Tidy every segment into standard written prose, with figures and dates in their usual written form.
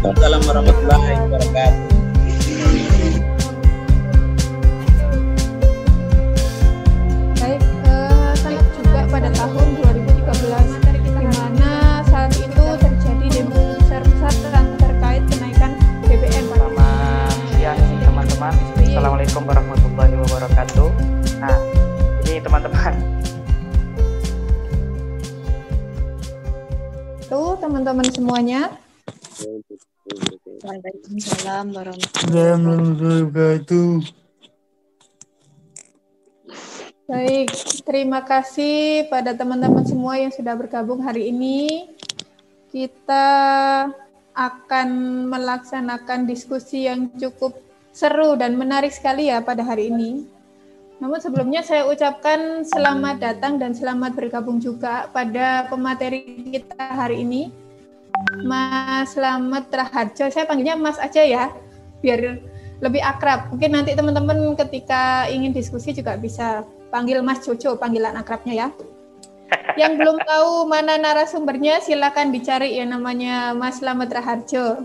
Waalaikumsalam warahmatullahi wabarakatuh. Baik, sangat juga pada tahun 2013, di mana saat itu terjadi demo besar-besaran terkait kenaikan BBM. Selamat siang teman-teman. Assalamualaikum warahmatullahi wabarakatuh. Nah, ini teman-teman. Tuh, teman-teman semuanya. Waalaikumsalam warahmatullahi wabarakatuh. Baik, terima kasih pada teman-teman semua yang sudah bergabung hari ini. Kita akan melaksanakan diskusi yang cukup seru dan menarik sekali ya pada hari ini. Namun sebelumnya saya ucapkan selamat datang dan selamat bergabung juga pada pemateri kita hari ini, Mas Slamet Raharjo. Saya panggilnya Mas aja ya, biar lebih akrab. Mungkin nanti teman-teman ketika ingin diskusi juga bisa panggil Mas Jojo, panggilan akrabnya ya. Yang belum tahu mana narasumbernya, silakan dicari ya, namanya Mas Slamet Raharjo.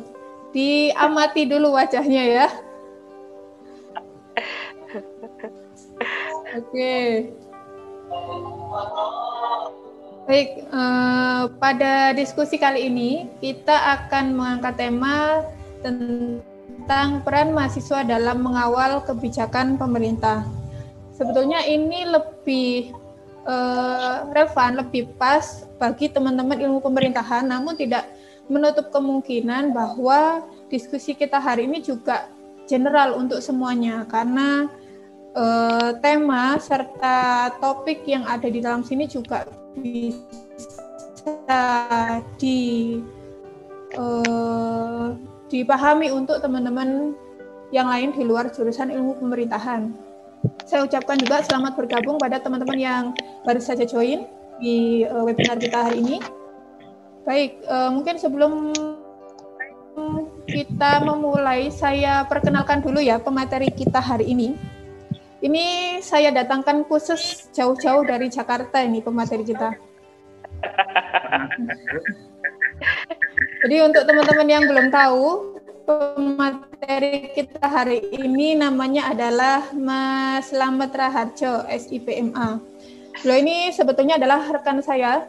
Diamati dulu wajahnya ya. Oke. Baik, pada diskusi kali ini kita akan mengangkat tema tentang peran mahasiswa dalam mengawal kebijakan pemerintah. Sebetulnya ini lebih relevan, lebih pas bagi teman-teman ilmu pemerintahan, namun tidak menutup kemungkinan bahwa diskusi kita hari ini juga general untuk semuanya, karena tema serta topik yang ada di dalam sini juga bisa dipahami untuk teman-teman yang lain di luar jurusan ilmu pemerintahan. Saya ucapkan juga selamat bergabung pada teman-teman yang baru saja join di webinar kita hari ini. Baik, mungkin sebelum kita memulai, saya perkenalkan dulu ya pemateri kita hari ini. Ini saya datangkan khusus jauh-jauh dari Jakarta ini pemateri kita. Jadi untuk teman-teman yang belum tahu, pemateri kita hari ini namanya adalah Mas Slamet Raharjo, SIPMA. Beliau ini sebetulnya adalah rekan saya,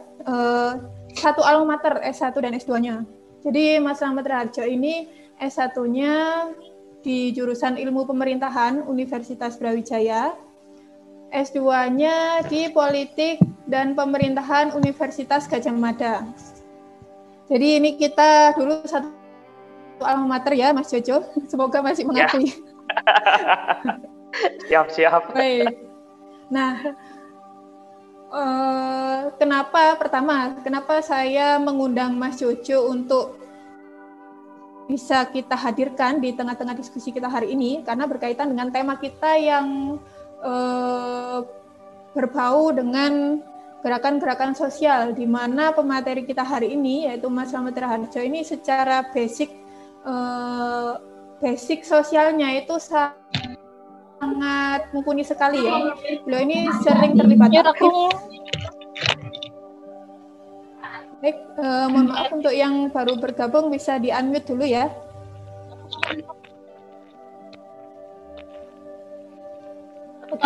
satu alma mater S1 dan S2-nya. Jadi Mas Slamet Raharjo ini S1-nya di jurusan Ilmu Pemerintahan Universitas Brawijaya, S2-nya di Politik dan Pemerintahan Universitas Gadjah Mada. Jadi ini kita dulu satu alma mater ya, Mas Jojo. Semoga masih mengakui. Siap-siap. Baik. Nah, kenapa saya mengundang Mas Jojo untuk bisa kita hadirkan di tengah-tengah diskusi kita hari ini, karena berkaitan dengan tema kita yang berbau dengan gerakan-gerakan sosial, di mana pemateri kita hari ini, yaitu Mas Slamet Raharjo ini secara basic sosialnya itu sangat mumpuni sekali ya. Beliau ini sering terlibat aktif. Baik, mohon maaf untuk yang baru bergabung bisa di-unmute dulu ya. Oke.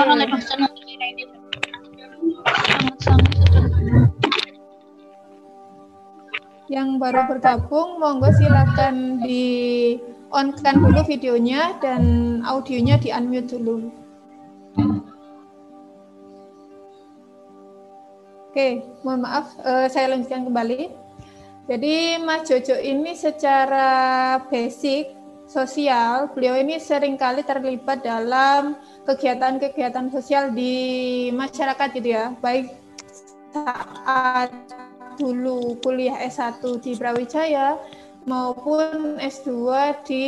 Yang baru bergabung, monggo silakan di-on-kan dulu videonya dan audionya di-unmute dulu. Oke, mohon maaf, saya lanjutkan kembali. Jadi Mas Jojo ini secara basic sosial, beliau ini seringkali terlibat dalam kegiatan-kegiatan sosial di masyarakat gitu ya, baik saat dulu kuliah S1 di Brawijaya maupun S2 di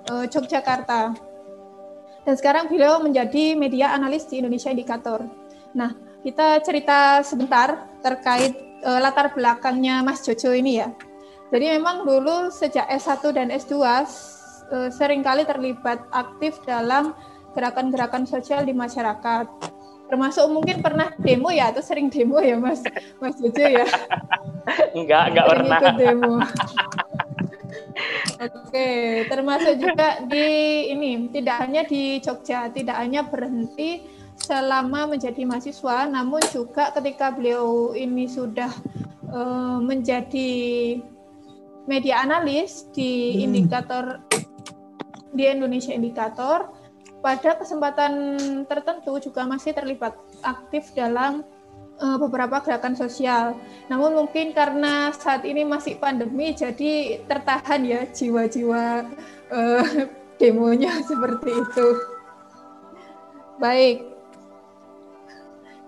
Yogyakarta. Dan sekarang beliau menjadi media analis di Indonesia Indikator. Nah, kita cerita sebentar terkait latar belakangnya Mas Jojo ini ya. Jadi memang dulu sejak S1 dan S2 seringkali terlibat aktif dalam gerakan-gerakan sosial di masyarakat. Termasuk mungkin pernah demo ya, atau sering demo ya Mas Jojo ya? Enggak pernah. Ikut demo. Oke, termasuk juga di ini, tidak hanya di Jogja, tidak hanya berhenti selama menjadi mahasiswa, namun juga ketika beliau ini sudah menjadi media analis di indikator di Indonesia Indikator, pada kesempatan tertentu juga masih terlibat aktif dalam beberapa gerakan sosial. Namun mungkin karena saat ini masih pandemi, jadi tertahan ya jiwa-jiwa demonya seperti itu. Baik.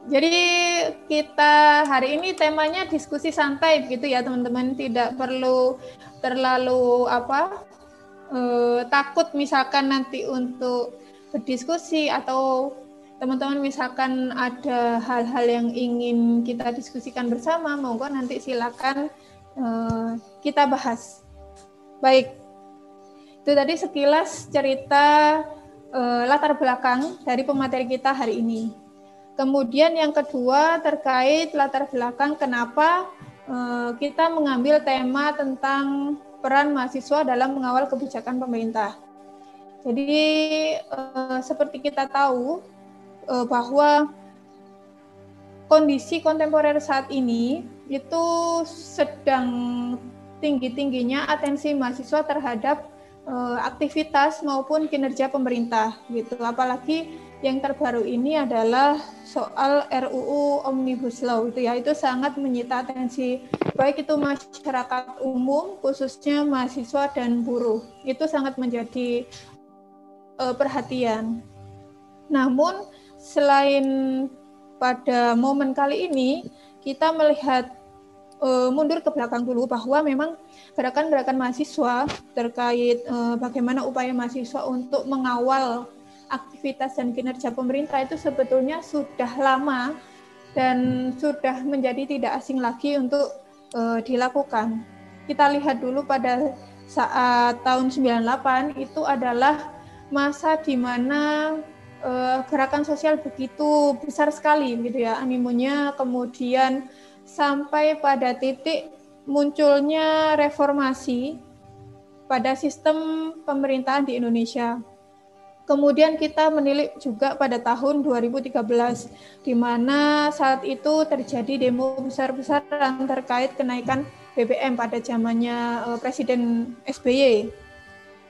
Jadi kita hari ini temanya diskusi santai begitu ya teman-teman, tidak perlu terlalu takut misalkan nanti untuk berdiskusi atau teman-teman misalkan ada hal-hal yang ingin kita diskusikan bersama, monggo nanti silakan kita bahas. Baik, itu tadi sekilas cerita latar belakang dari pemateri kita hari ini. Kemudian yang kedua terkait latar belakang kenapa kita mengambil tema tentang peran mahasiswa dalam mengawal kebijakan pemerintah. Jadi seperti kita tahu bahwa kondisi kontemporer saat ini itu sedang tinggi-tingginya atensi mahasiswa terhadap aktivitas maupun kinerja pemerintah gitu. Apalagi yang terbaru ini adalah soal RUU Omnibus Law itu sangat menyita atensi baik itu masyarakat umum khususnya mahasiswa dan buruh. Itu sangat menjadi perhatian. Namun selain pada momen kali ini kita melihat mundur ke belakang dulu bahwa memang gerakan-gerakan mahasiswa terkait bagaimana upaya mahasiswa untuk mengawal aktivitas dan kinerja pemerintah itu sebetulnya sudah lama dan sudah menjadi tidak asing lagi untuk dilakukan. Kita lihat dulu pada saat tahun 98 itu adalah masa di mana gerakan sosial begitu besar sekali gitu ya animonya, kemudian sampai pada titik munculnya reformasi pada sistem pemerintahan di Indonesia. Kemudian kita menilik juga pada tahun 2013, di mana saat itu terjadi demo besar-besaran terkait kenaikan BBM pada zamannya Presiden SBY.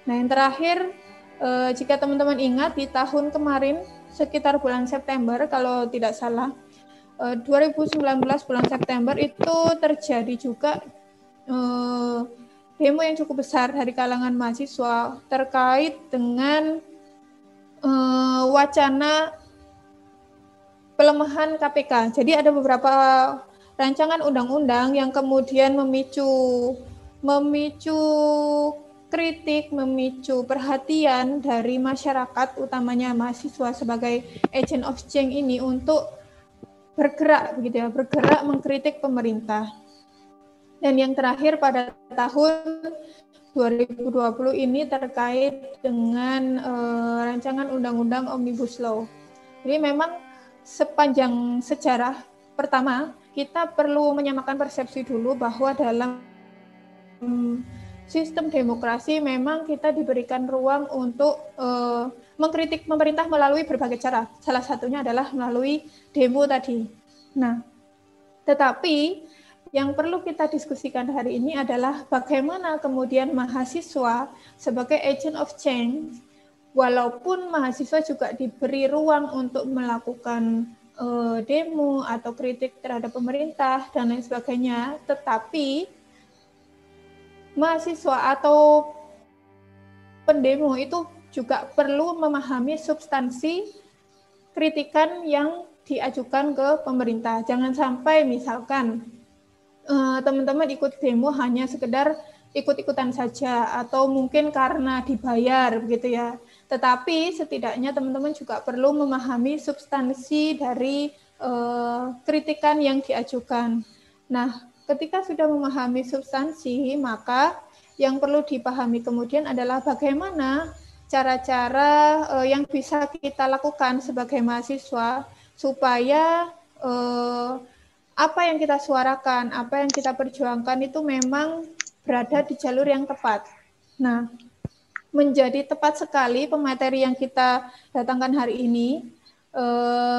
Nah, yang terakhir, jika teman-teman ingat di tahun kemarin, sekitar bulan September, kalau tidak salah, 2019 bulan September itu terjadi juga demo yang cukup besar dari kalangan mahasiswa terkait dengan wacana pelemahan KPK. Jadi ada beberapa rancangan undang-undang yang kemudian memicu kritik, memicu perhatian dari masyarakat, utamanya mahasiswa sebagai agent of change ini untuk bergerak mengkritik pemerintah. Dan yang terakhir pada tahun 2020 ini terkait dengan rancangan undang-undang Omnibus Law. Jadi memang sepanjang sejarah, pertama kita perlu menyamakan persepsi dulu bahwa dalam sistem demokrasi memang kita diberikan ruang untuk mengkritik pemerintah melalui berbagai cara. Salah satunya adalah melalui demo tadi. Nah, tetapi yang perlu kita diskusikan hari ini adalah bagaimana kemudian mahasiswa sebagai agent of change, walaupun mahasiswa juga diberi ruang untuk melakukan demo atau kritik terhadap pemerintah dan lain sebagainya, tetapi mahasiswa atau pendemo itu juga perlu memahami substansi kritikan yang diajukan ke pemerintah. Jangan sampai misalkan teman-teman ikut demo hanya sekedar ikut-ikutan saja atau mungkin karena dibayar begitu ya. Tetapi setidaknya teman-teman juga perlu memahami substansi dari kritikan yang diajukan. Nah, ketika sudah memahami substansi, maka yang perlu dipahami kemudian adalah bagaimana cara-cara yang bisa kita lakukan sebagai mahasiswa supaya apa yang kita suarakan, apa yang kita perjuangkan itu memang berada di jalur yang tepat. Nah, menjadi tepat sekali pemateri yang kita datangkan hari ini.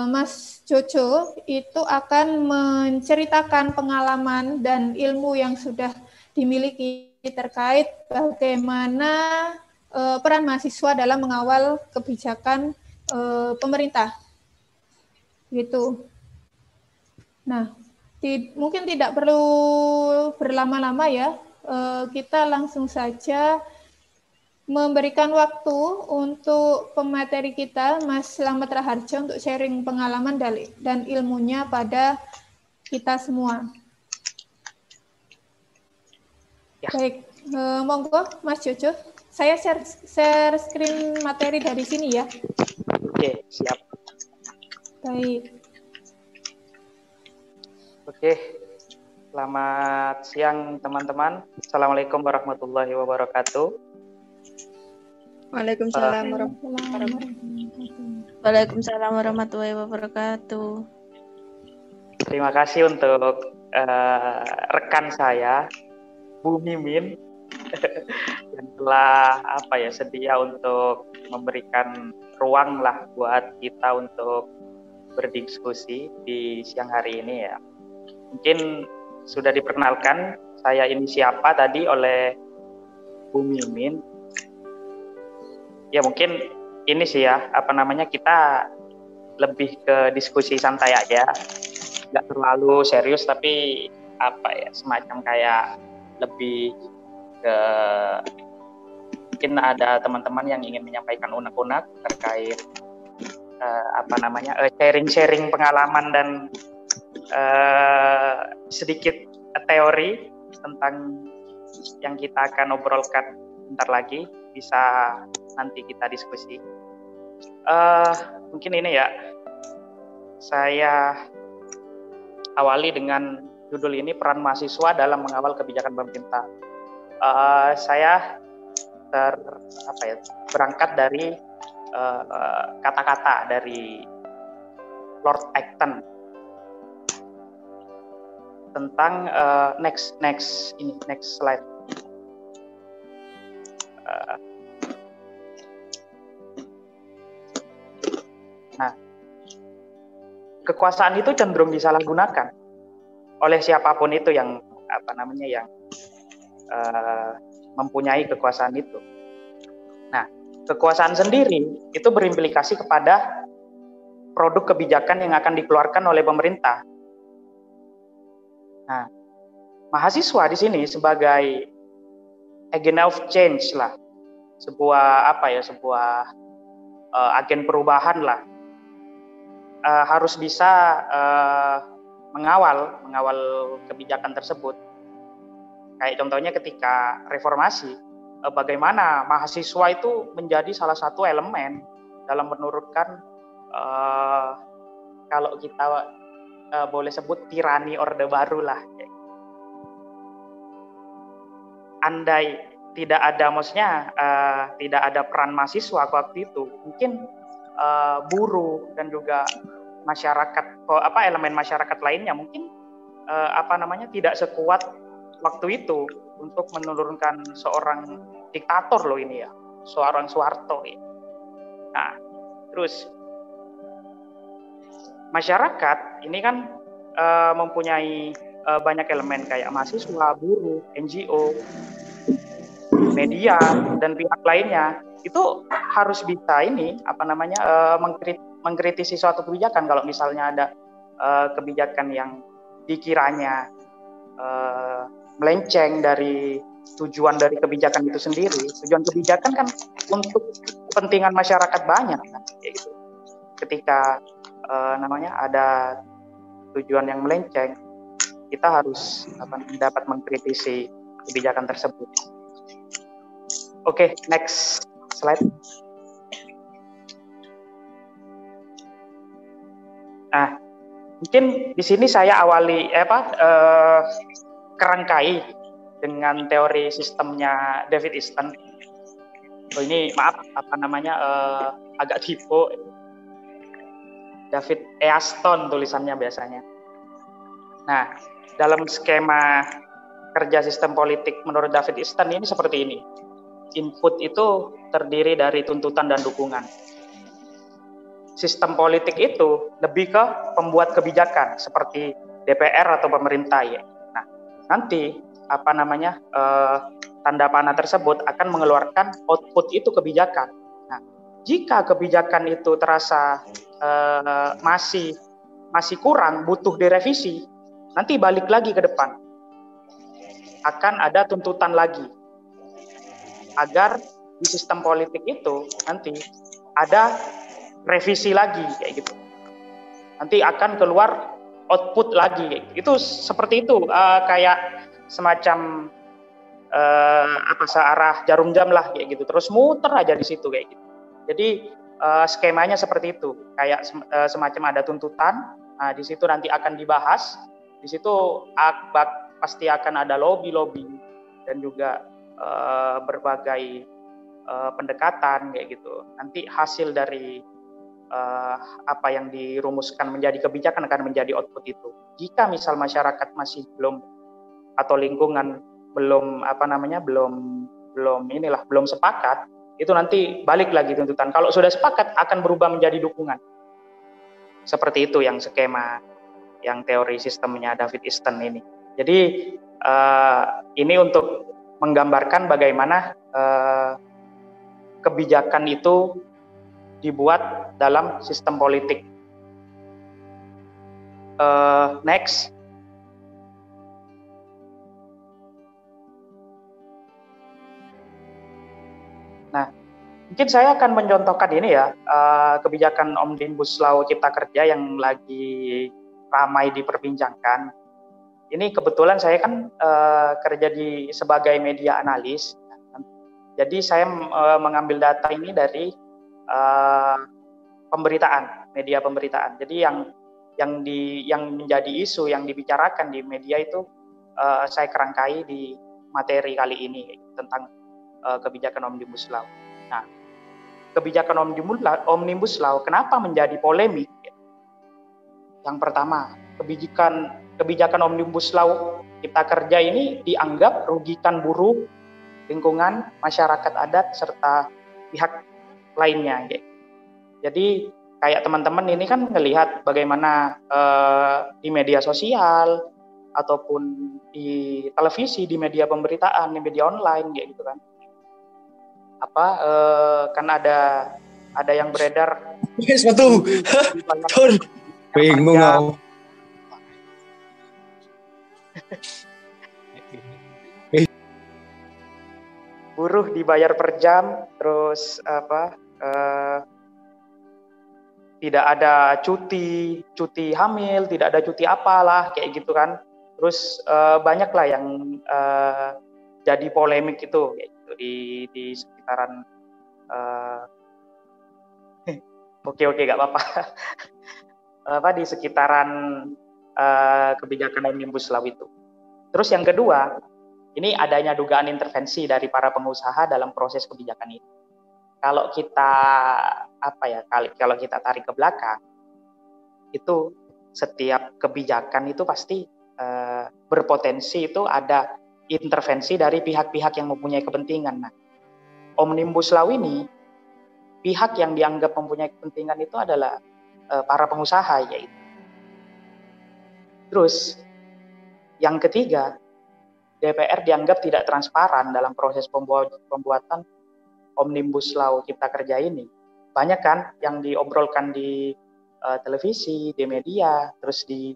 Mas Jojo itu akan menceritakan pengalaman dan ilmu yang sudah dimiliki terkait bagaimana peran mahasiswa dalam mengawal kebijakan pemerintah. Gitu. Nah, mungkin tidak perlu berlama-lama ya. Kita langsung saja memberikan waktu untuk pemateri kita, Mas Slamet Raharjo, untuk sharing pengalaman dan ilmunya pada kita semua. Ya. Baik, monggo Mas Jojo. Saya share screen materi dari sini ya. Oke, siap. Baik. Oke, selamat siang teman-teman. Assalamualaikum warahmatullahi wabarakatuh. Waalaikumsalam warahmatullahi wabarakatuh. Terima kasih untuk rekan saya, Bu Mimin, yang telah sedia untuk memberikan ruang lah buat kita untuk berdiskusi di siang hari ini ya. Mungkin sudah diperkenalkan saya ini siapa tadi oleh Bu Mimin. Ya mungkin ini sih ya, kita lebih ke diskusi santai aja, nggak terlalu serius, tapi semacam kayak lebih ke mungkin ada teman-teman yang ingin menyampaikan unek-unek terkait sharing-sharing pengalaman dan sedikit teori tentang yang kita akan obrolkan bentar lagi, bisa nanti kita diskusi. Mungkin ini ya, saya awali dengan judul ini, peran mahasiswa dalam mengawal kebijakan pemerintah. Saya berangkat dari kata-kata dari Lord Acton tentang next slide. Nah, kekuasaan itu cenderung disalahgunakan oleh siapapun itu yang mempunyai kekuasaan itu. Nah, kekuasaan sendiri itu berimplikasi kepada produk kebijakan yang akan dikeluarkan oleh pemerintah. Nah, mahasiswa di sini sebagai agent of change lah, sebuah agen perubahan lah, harus bisa mengawal kebijakan tersebut. Kayak contohnya ketika reformasi, bagaimana mahasiswa itu menjadi salah satu elemen dalam menurunkan kalau kita boleh sebut tirani Orde Baru lah. Andai tidak ada, tidak ada peran mahasiswa waktu itu, mungkin buruh dan juga masyarakat, elemen masyarakat lainnya mungkin tidak sekuat waktu itu untuk menurunkan seorang diktator loh ini ya, seorang Soeharto. Nah, terus masyarakat ini kan mempunyai banyak elemen kayak mahasiswa, buruh, NGO, media dan pihak lainnya. Itu harus bisa mengkritisi suatu kebijakan. Kalau misalnya ada kebijakan yang dikiranya melenceng dari tujuan dari kebijakan itu sendiri. Tujuan kebijakan kan untuk kepentingan masyarakat banyak kan, gitu. Ketika ada tujuan yang melenceng, kita harus dapat mengkritisi kebijakan tersebut. Oke, next slide. Nah, mungkin di sini saya awali kerangkai dengan teori sistemnya David Easton. Oh, ini maaf agak typo. David Easton tulisannya biasanya. Nah, dalam skema kerja sistem politik menurut David Easton ini seperti ini. input itu terdiri dari tuntutan dan dukungan. Sistem politik itu lebih ke pembuat kebijakan seperti DPR atau pemerintah ya. Nah, nanti tanda panah tersebut akan mengeluarkan output itu kebijakan. Nah, jika kebijakan itu terasa masih kurang, butuh direvisi, nanti balik lagi ke depan. Akan ada tuntutan lagi agar di sistem politik itu nanti ada revisi lagi kayak gitu. Nanti akan keluar output lagi. Itu seperti itu, kayak semacam searah jarum jam lah kayak gitu. Terus muter aja di situ kayak gitu. Jadi skemanya seperti itu. Kayak semacam ada tuntutan. Nah, di situ nanti akan dibahas. Di situ pasti akan ada lobby dan juga berbagai pendekatan kayak gitu. Nanti hasil dari apa yang dirumuskan menjadi kebijakan akan menjadi output itu. Jika misal masyarakat masih belum atau lingkungan belum belum sepakat, itu nanti balik lagi tuntutan. Kalau sudah sepakat akan berubah menjadi dukungan. Seperti itu yang skema yang teori sistemnya David Easton ini. Jadi ini untuk menggambarkan bagaimana kebijakan itu dibuat dalam sistem politik. Next. Nah, mungkin saya akan mencontohkan ini ya, kebijakan Omnibus Law Cipta Kerja yang lagi ramai diperbincangkan. Ini kebetulan saya kan kerja sebagai media analis. Jadi saya mengambil data ini dari media pemberitaan. Jadi yang menjadi isu yang dibicarakan di media itu saya kerangkai di materi kali ini tentang kebijakan Omnibus Law. Nah, kebijakan Omnibus Law kenapa menjadi polemik? Yang pertama, kebijakan Omnibus Law Cipta Kerja ini dianggap rugikan buruh, lingkungan, masyarakat adat serta pihak lainnya. Jadi kayak teman-teman ini kan melihat bagaimana di media sosial ataupun di televisi, di media pemberitaan, di media online gitu kan. Kan ada yang beredar. Sepatu. Bingung aku. Buruh dibayar per jam, terus tidak ada cuti hamil, tidak ada cuti apalah kayak gitu kan. Terus banyak lah yang jadi polemik itu kayak gitu, di sekitaran oke gak apa-apa di sekitaran kebijakan Omnibus Law itu. Terus yang kedua, ini adanya dugaan intervensi dari para pengusaha dalam proses kebijakan ini. Kalau kita kalau kita tarik ke belakang, itu setiap kebijakan itu pasti berpotensi itu ada intervensi dari pihak-pihak yang mempunyai kepentingan. Nah, Omnibus Law ini pihak yang dianggap mempunyai kepentingan itu adalah para pengusaha yaitu. Terus yang ketiga, DPR dianggap tidak transparan dalam proses pembuatan Omnibus Law Cipta Kerja ini. Banyak kan yang diobrolkan di televisi, di media, terus di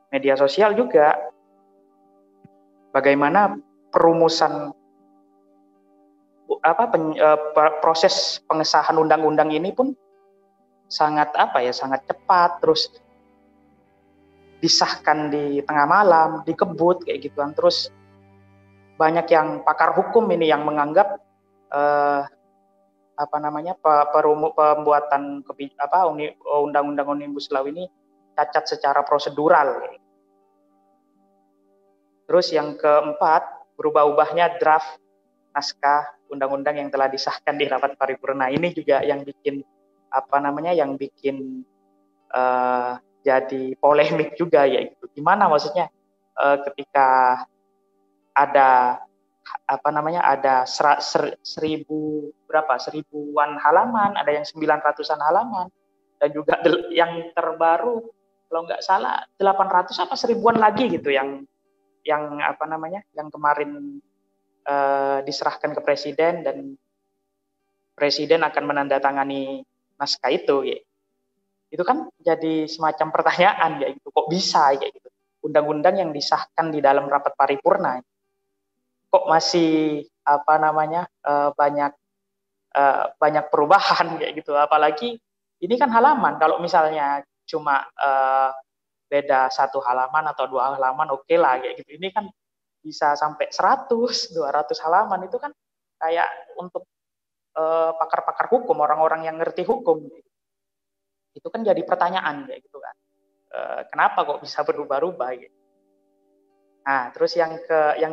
media sosial juga. Bagaimana perumusan proses pengesahan undang-undang ini pun sangat cepat, terus disahkan di tengah malam, dikebut kayak gituan. Terus banyak yang pakar hukum ini yang menganggap pembuatan undang-undang Omnibus Law ini cacat secara prosedural. Terus yang keempat, berubah-ubahnya draft naskah undang-undang yang telah disahkan di rapat paripurna. Ini juga yang bikin jadi polemik juga ya gitu. Gimana maksudnya ketika ada ada seribuan halaman, ada yang 900-an halaman, dan juga yang terbaru kalau nggak salah 800 apa 1000-an lagi gitu yang kemarin diserahkan ke presiden, dan presiden akan menandatangani naskah itu ya. Itu kan jadi semacam pertanyaan ya, gitu. Kok bisa ya gitu. Undang-undang yang disahkan di dalam rapat paripurna kok masih banyak perubahan kayak gitu. Apalagi ini kan halaman, kalau misalnya cuma beda 1 halaman atau 2 halaman oke lah kayak gitu. Ini kan bisa sampai 100, 200 halaman, itu kan kayak untuk pakar-pakar hukum, orang-orang yang ngerti hukum. Itu kan jadi pertanyaan kayak gitu kan. Kenapa kok bisa berubah-ubah gitu. Nah, terus yang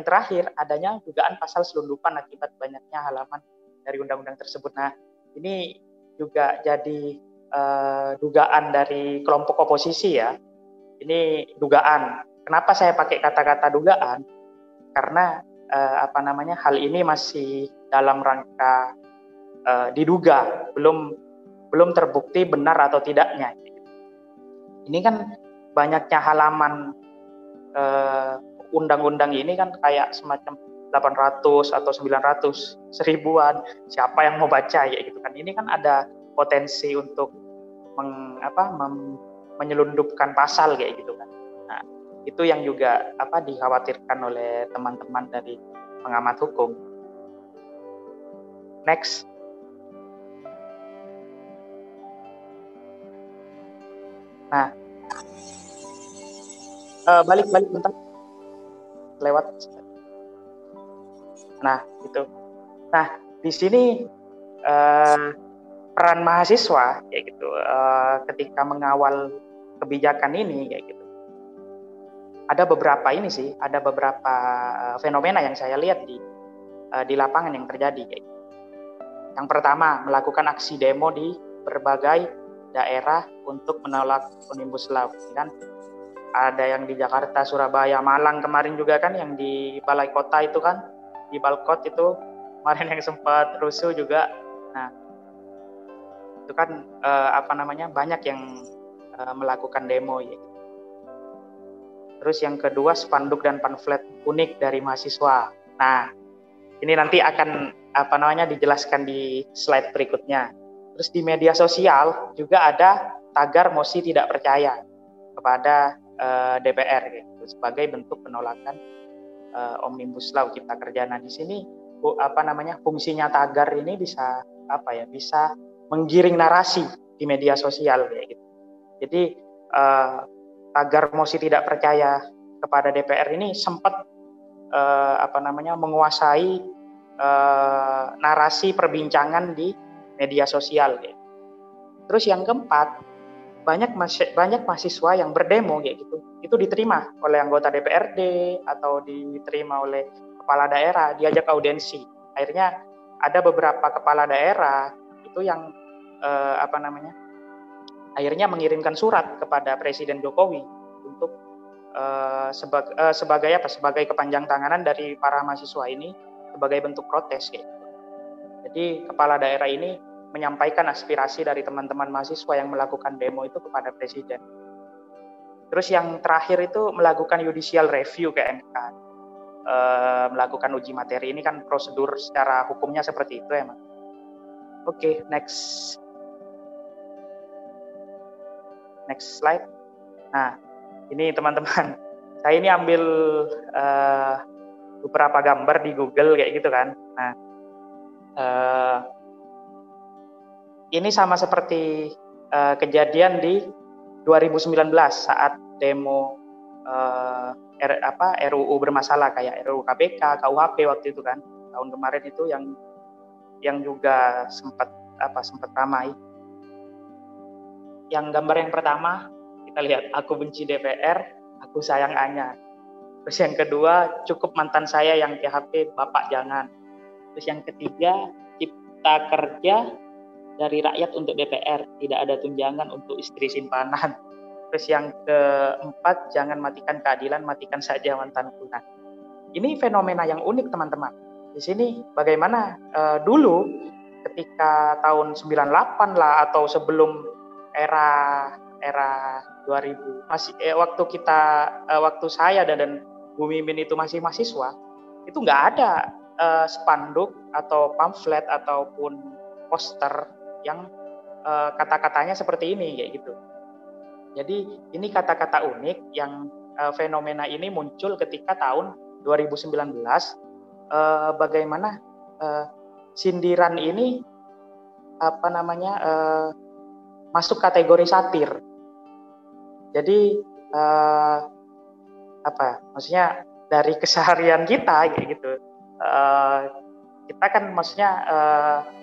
terakhir adanya dugaan pasal selundupan akibat banyaknya halaman dari undang-undang tersebut. Nah, ini juga jadi dugaan dari kelompok oposisi ya. Ini dugaan. Kenapa saya pakai kata-kata dugaan? Karena hal ini masih dalam rangka diduga, belum terbukti benar atau tidaknya. Ini kan banyaknya halaman undang-undang ini kan kayak semacam 800 atau 900, 1000-an. Siapa yang mau baca ya gitu kan. Ini kan ada potensi untuk menyelundupkan pasal kayak gitu kan. Nah, itu yang juga dikhawatirkan oleh teman-teman dari pengamat hukum. Next. Nah, balik bentar, lewat. Nah, gitu. Nah, di sini peran mahasiswa kayak gitu ketika mengawal kebijakan ini kayak gitu. Ada beberapa fenomena yang saya lihat di lapangan yang terjadi kayak gitu. Yang pertama, melakukan aksi demo di berbagai daerah untuk menolak Omnibus Law kan. Ada yang di Jakarta, Surabaya, Malang kemarin juga kan, yang di balai kota itu kan, di Balkot itu kemarin yang sempat rusuh juga. Nah, itu kan banyak yang melakukan demo ya. Terus yang kedua, spanduk dan pamflet unik dari mahasiswa. Nah, ini nanti akan dijelaskan di slide berikutnya. Terus di media sosial juga ada tagar mosi tidak percaya kepada DPR gitu, sebagai bentuk penolakan Omnibus Law Cipta Kerja. Nah, di sini fungsinya tagar ini bisa menggiring narasi di media sosial kayak gitu. Jadi tagar mosi tidak percaya kepada DPR ini sempat menguasai narasi perbincangan di media sosial gitu. Terus yang keempat, banyak mahasiswa yang berdemo kayak gitu. Itu diterima oleh anggota DPRD atau diterima oleh kepala daerah, diajak audiensi. Akhirnya ada beberapa kepala daerah itu yang akhirnya mengirimkan surat kepada Presiden Jokowi untuk sebagai kepanjang tanganan dari para mahasiswa ini sebagai bentuk protes gitu. Jadi kepala daerah ini menyampaikan aspirasi dari teman-teman mahasiswa yang melakukan demo itu kepada Presiden. Terus yang terakhir itu melakukan judicial review ke MK, melakukan uji materi. Ini kan prosedur secara hukumnya seperti itu emang. Oke, next slide. Nah, ini teman-teman, saya ini ambil beberapa gambar di Google kayak gitu kan. Nah, ini sama seperti kejadian di 2019 saat demo RUU bermasalah kayak RUU KPK, KUHP waktu itu kan, tahun kemarin itu yang juga sempat ramai. Yang gambar yang pertama kita lihat, aku benci DPR, aku sayang Anya. Terus yang kedua, cukup mantan saya yang PHP, Bapak jangan. Terus yang ketiga, Cipta Kerja dari rakyat untuk DPR, tidak ada tunjangan untuk istri simpanan. Terus yang keempat, jangan matikan keadilan, matikan saja mantanku. Nah, ini fenomena yang unik teman-teman. di sini bagaimana dulu ketika tahun 98 lah atau sebelum era 2000 masih waktu saya dan Bu Mimin itu masih mahasiswa, itu nggak ada spanduk atau pamflet ataupun poster yang kata-katanya seperti ini kayak gitu. Jadi ini kata-kata unik yang fenomena ini muncul ketika tahun 2019, bagaimana sindiran ini masuk kategori satir. Jadi maksudnya dari keseharian kita kayak gitu. Kita kan maksudnya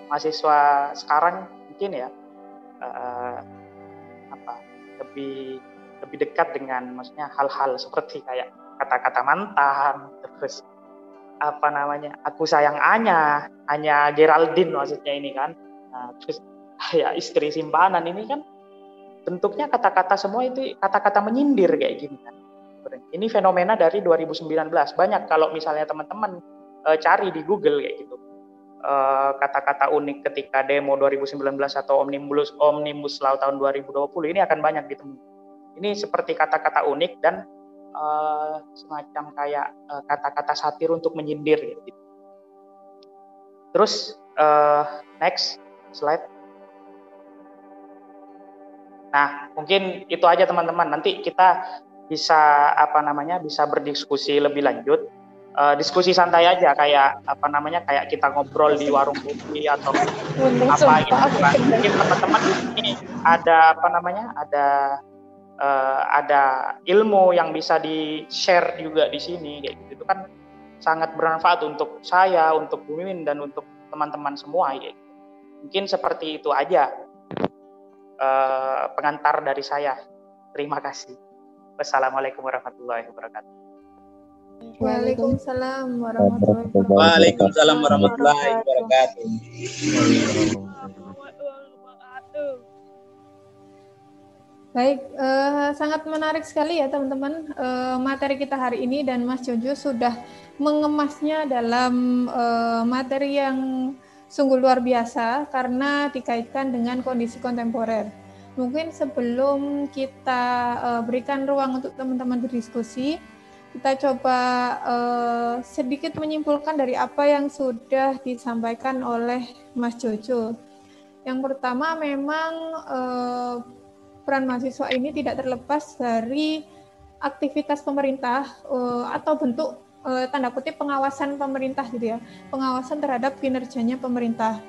mahasiswa sekarang mungkin ya lebih dekat dengan maksudnya hal-hal seperti kayak kata-kata mantan, terus aku sayang Anya Geraldine maksudnya ini kan. Terus ya istri simpanan ini kan bentuknya kata-kata semua itu kata-kata menyindir kayak gini kan. Ini fenomena dari 2019. Banyak kalau misalnya teman-teman cari di Google kayak gitu. Kata-kata unik ketika demo 2019 atau Omnibus Law tahun 2020 ini akan banyak ditemui. Ini seperti kata-kata unik dan semacam kayak kata-kata satir untuk menyindir gitu. Terus next slide. Nah, mungkin itu aja teman-teman. Nanti kita bisa bisa berdiskusi lebih lanjut. Diskusi santai aja kayak kayak kita ngobrol di warung kopi atau apa gitu kan. Mungkin teman-teman di sini ada ada ilmu yang bisa di-share juga di sini kayak gitu. Itu kan sangat bermanfaat untuk saya, untuk Bu Mimin dan untuk teman-teman semua ya. Mungkin seperti itu aja pengantar dari saya. Terima kasih. Wassalamualaikum warahmatullahi wabarakatuh. Waalaikumsalam warahmatullahi wabarakatuh. Waalaikumsalam warahmatullahi wabarakatuh. Baik, sangat menarik sekali ya teman-teman materi kita hari ini, dan Mas Jojo sudah mengemasnya dalam materi yang sungguh luar biasa karena dikaitkan dengan kondisi kontemporer. Mungkin sebelum kita berikan ruang untuk teman-teman berdiskusi, kita coba sedikit menyimpulkan dari apa yang sudah disampaikan oleh Mas Jojo. Yang pertama, memang peran mahasiswa ini tidak terlepas dari aktivitas pemerintah atau bentuk tanda kutip pengawasan pemerintah gitu ya, pengawasan terhadap kinerjanya pemerintah.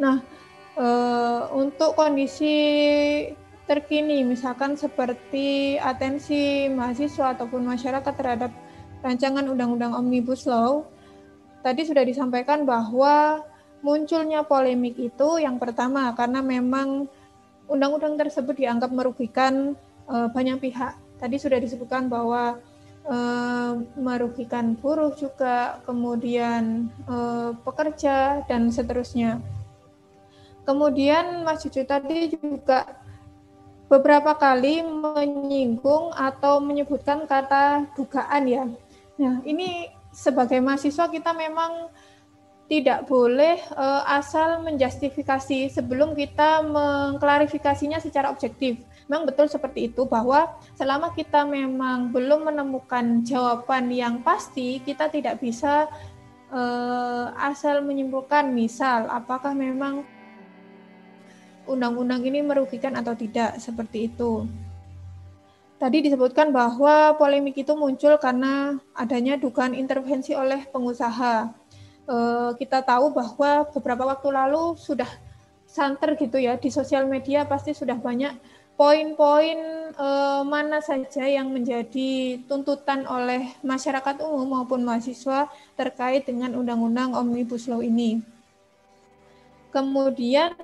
Nah, untuk kondisi terkini, misalkan seperti atensi mahasiswa ataupun masyarakat terhadap rancangan Undang-Undang Omnibus Law, tadi sudah disampaikan bahwa munculnya polemik itu yang pertama karena memang undang-undang tersebut dianggap merugikan banyak pihak. Tadi sudah disebutkan bahwa merugikan buruh juga, kemudian pekerja dan seterusnya. Kemudian Mas Jojo tadi juga beberapa kali menyinggung atau menyebutkan kata dugaan ya. Nah, ini sebagai mahasiswa kita memang tidak boleh asal menjustifikasi sebelum kita mengklarifikasinya secara objektif. Memang betul seperti itu, bahwa selama kita memang belum menemukan jawaban yang pasti, kita tidak bisa asal menyimpulkan, misal apakah memang undang-undang ini merugikan atau tidak, seperti itu. Tadi disebutkan bahwa polemik itu muncul karena adanya dugaan intervensi oleh pengusaha. Kita tahu bahwa beberapa waktu lalu sudah santer gitu ya, di sosial media pasti sudah banyak poin-poin mana saja yang menjadi tuntutan oleh masyarakat umum maupun mahasiswa terkait dengan Undang-Undang Omnibus Law ini. Kemudian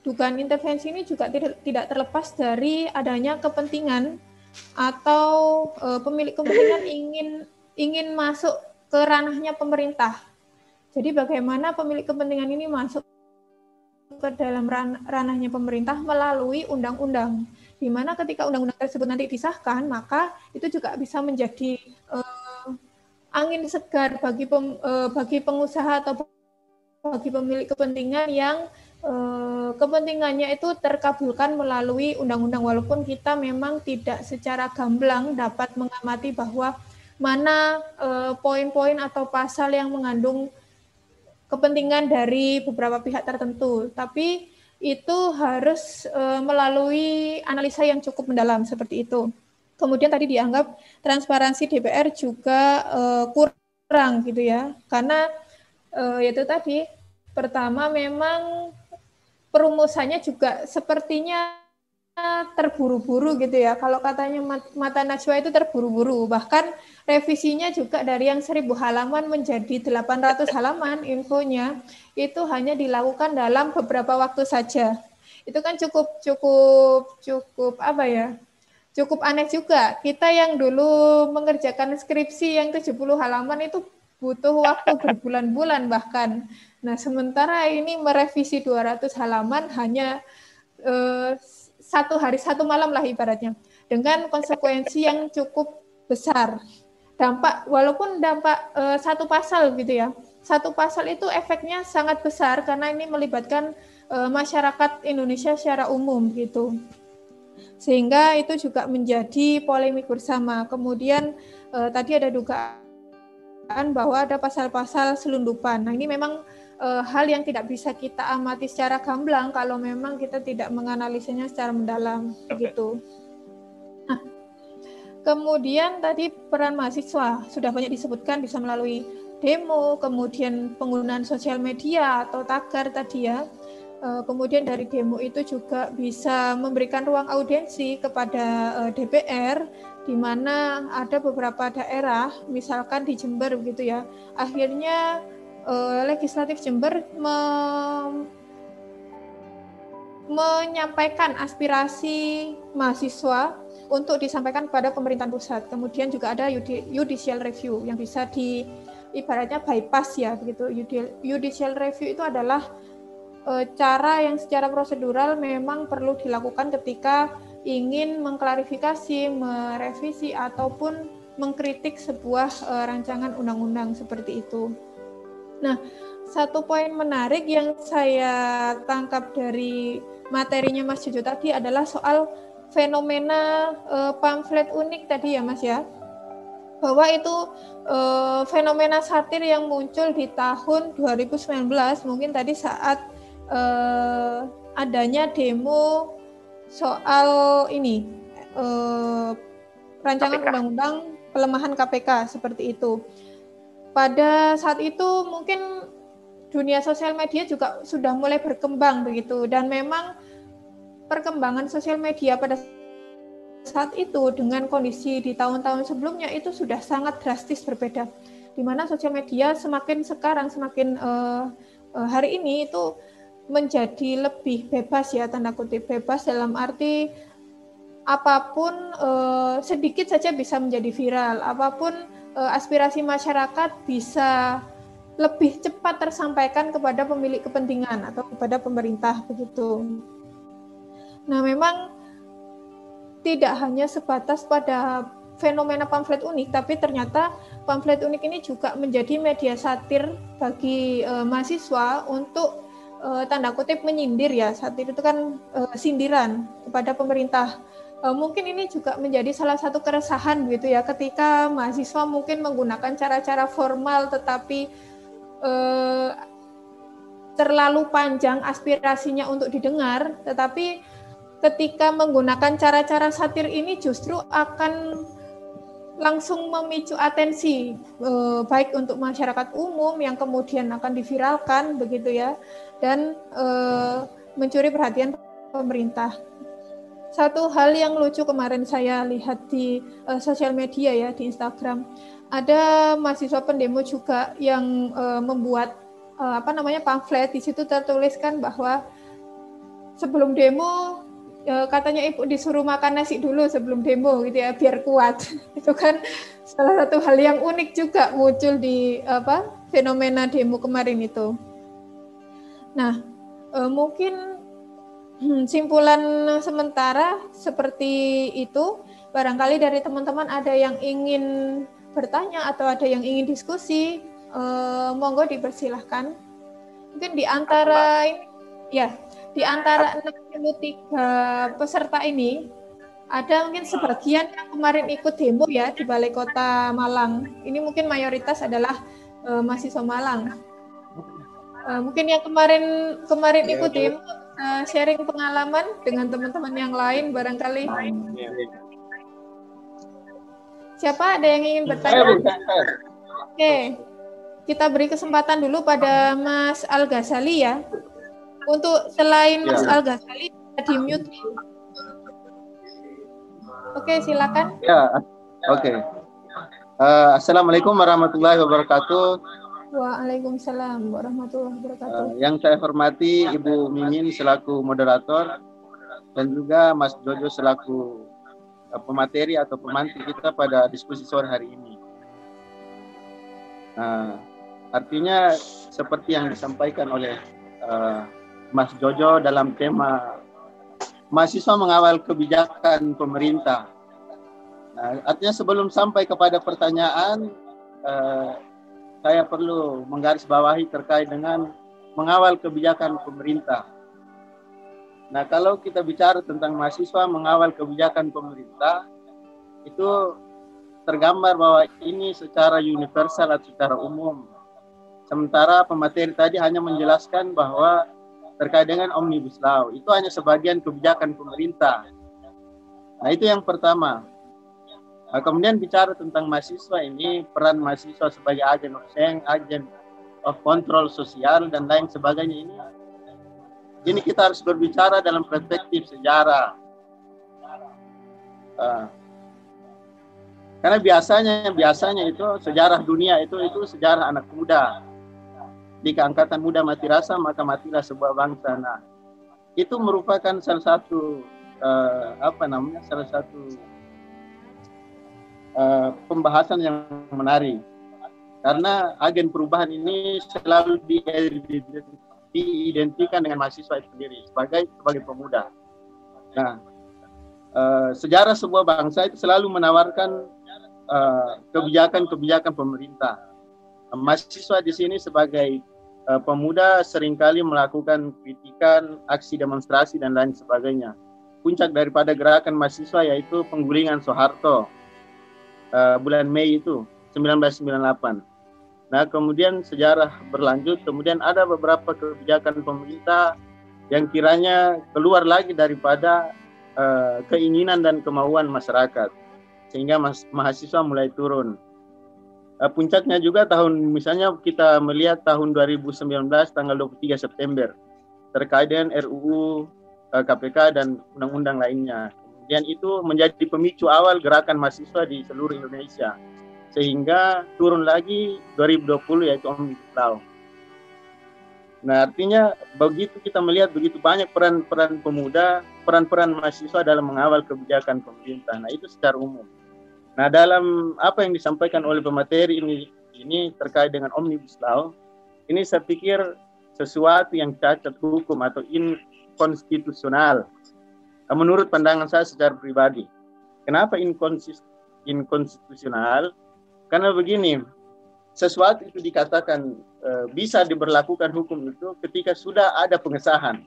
dugaan intervensi ini juga tidak terlepas dari adanya kepentingan atau pemilik kepentingan ingin masuk ke ranahnya pemerintah. Jadi bagaimana pemilik kepentingan ini masuk ke dalam ranahnya pemerintah melalui undang-undang, di mana ketika undang-undang tersebut nanti disahkan, maka itu juga bisa menjadi angin segar bagi pengusaha atau bagi pemilik kepentingan yang kepentingannya itu terkabulkan melalui undang-undang, walaupun kita memang tidak secara gamblang dapat mengamati bahwa mana poin-poin atau pasal yang mengandung kepentingan dari beberapa pihak tertentu, tapi itu harus melalui analisa yang cukup mendalam seperti itu. Kemudian tadi dianggap transparansi DPR juga kurang gitu ya, karena itu tadi pertama memang perumusannya juga sepertinya terburu-buru gitu ya. Kalau katanya Mata Najwa itu terburu-buru, bahkan revisinya juga dari yang 1000 halaman menjadi 800 halaman infonya itu hanya dilakukan dalam beberapa waktu saja. Itu kan cukup apa ya? Cukup aneh juga. Kita yang dulu mengerjakan skripsi yang 70 halaman itu butuh waktu berbulan-bulan bahkan. Nah, sementara ini merevisi 200 halaman hanya 1 hari 1 malam lah ibaratnya, dengan konsekuensi yang cukup besar. Walaupun dampak 1 pasal gitu ya, 1 pasal itu efeknya sangat besar karena ini melibatkan masyarakat Indonesia secara umum gitu. Sehingga itu juga menjadi polemik bersama. Kemudian tadi ada dugaan bahwa ada pasal-pasal selundupan. Nah, ini memang hal yang tidak bisa kita amati secara gamblang kalau memang kita tidak menganalisanya secara mendalam begitu. Nah, kemudian tadi peran mahasiswa sudah banyak disebutkan, bisa melalui demo, kemudian penggunaan sosial media atau tagar tadi ya. Kemudian dari demo itu juga bisa memberikan ruang audiensi kepada DPR, di mana ada beberapa daerah, misalkan di Jember begitu ya, akhirnya Legislatif Jember menyampaikan aspirasi mahasiswa untuk disampaikan kepada pemerintahan pusat. Kemudian juga ada judicial review yang bisa ibaratnya bypass ya begitu. Judicial review itu adalah cara yang secara prosedural memang perlu dilakukan ketika ingin mengklarifikasi, merevisi ataupun mengkritik sebuah rancangan undang-undang seperti itu. Nah, satu poin menarik yang saya tangkap dari materinya Mas Jojo tadi adalah soal fenomena pamflet unik tadi ya Mas ya, bahwa itu fenomena satir yang muncul di tahun 2019 mungkin tadi saat adanya demo soal ini rancangan undang-undang pelemahan KPK seperti itu. Pada saat itu mungkin dunia sosial media juga sudah mulai berkembang begitu, dan memang perkembangan sosial media pada saat itu dengan kondisi di tahun-tahun sebelumnya itu sudah sangat drastis berbeda, di mana sosial media semakin hari ini itu menjadi lebih bebas ya, tanda kutip bebas dalam arti apapun sedikit saja bisa menjadi viral, apapun aspirasi masyarakat bisa lebih cepat tersampaikan kepada pemilik kepentingan atau kepada pemerintah begitu. Nah, memang tidak hanya sebatas pada fenomena pamflet unik, tapi ternyata pamflet unik ini juga menjadi media satir bagi mahasiswa untuk tanda kutip menyindir ya. Satir itu kan sindiran kepada pemerintah. Mungkin ini juga menjadi salah satu keresahan gitu ya, ketika mahasiswa mungkin menggunakan cara-cara formal tetapi terlalu panjang aspirasinya untuk didengar, tetapi ketika menggunakan cara-cara satir ini justru akan langsung memicu atensi baik untuk masyarakat umum yang kemudian akan diviralkan begitu ya, dan mencuri perhatian pemerintah. Satu hal yang lucu kemarin saya lihat di sosial media ya, di Instagram, ada mahasiswa pendemo juga yang membuat pamflet. Di situ tertuliskan bahwa sebelum demo katanya ibu disuruh makan nasi dulu sebelum demo gitu ya, biar kuat. Itu kan salah satu hal yang unik juga muncul di fenomena demo kemarin itu. Nah, mungkin simpulan sementara seperti itu. Barangkali dari teman-teman ada yang ingin bertanya atau ada yang ingin diskusi, monggo dipersilahkan. Mungkin di antara ini, ya, di antara 63 peserta ini, ada mungkin sebagian yang kemarin ikut demo ya di Balai Kota Malang. Ini mungkin mayoritas adalah mahasiswa Malang. Mungkin yang kemarin ikut demo sharing pengalaman dengan teman-teman yang lain barangkali. Siapa ada yang ingin bertanya? Oke, kita beri kesempatan dulu pada Mas Al-Ghazali ya. Untuk selain Mas Al-Ghazali di mute. Oke, silakan. Ya, oke. Assalamualaikum warahmatullahi wabarakatuh. Waalaikumsalam warahmatullahi wabarakatuh. Yang saya hormati Ibu Mimin selaku moderator dan juga Mas Jojo selaku pemateri atau pemantik kita pada diskusi sore hari ini. Artinya seperti yang disampaikan oleh Mas Jojo dalam tema mahasiswa mengawal kebijakan pemerintah. Artinya sebelum sampai kepada pertanyaan, saya perlu menggarisbawahi terkait dengan mengawal kebijakan pemerintah. Nah, kalau kita bicara tentang mahasiswa mengawal kebijakan pemerintah, itu tergambar bahwa ini secara universal atau secara umum. Sementara pemateri tadi hanya menjelaskan bahwa terkait dengan Omnibus Law, itu hanya sebagian kebijakan pemerintah. Nah, itu yang pertama. Nah, kemudian bicara tentang mahasiswa ini, peran mahasiswa sebagai agen of change, agen of control sosial, dan lain sebagainya ini kita harus berbicara dalam perspektif sejarah. Karena biasanya itu sejarah dunia itu sejarah anak muda. Jika angkatan muda mati rasa, maka matilah sebuah bangsa. Nah, itu merupakan salah satu pembahasan yang menarik, karena agen perubahan ini selalu diidentikan dengan mahasiswa itu sendiri sebagai pemuda. Nah, sejarah sebuah bangsa itu selalu menawarkan kebijakan-kebijakan pemerintah. Mahasiswa di sini sebagai pemuda seringkali melakukan kritikan, aksi demonstrasi dan lain sebagainya. Puncak daripada gerakan mahasiswa yaitu penggulingan Soeharto. Bulan Mei itu 1998. Nah, kemudian sejarah berlanjut, kemudian ada beberapa kebijakan pemerintah yang kiranya keluar lagi daripada keinginan dan kemauan masyarakat, sehingga mahasiswa mulai turun. Puncaknya juga misalnya kita melihat tahun 2019 tanggal 23 September terkait dengan RUU KPK dan undang-undang lainnya. Dan itu menjadi pemicu awal gerakan mahasiswa di seluruh Indonesia. Sehingga turun lagi 2020 yaitu Omnibus Law. Nah, artinya begitu kita melihat begitu banyak peran-peran pemuda, peran-peran mahasiswa dalam mengawal kebijakan pemerintah. Nah, itu secara umum. Nah, dalam apa yang disampaikan oleh pemateri ini terkait dengan Omnibus Law, ini saya pikir sesuatu yang cacat hukum atau inkonstitusional. Menurut pandangan saya secara pribadi. Kenapa inkonstitusional? Karena begini, sesuatu itu dikatakan bisa diberlakukan hukum itu ketika sudah ada pengesahan.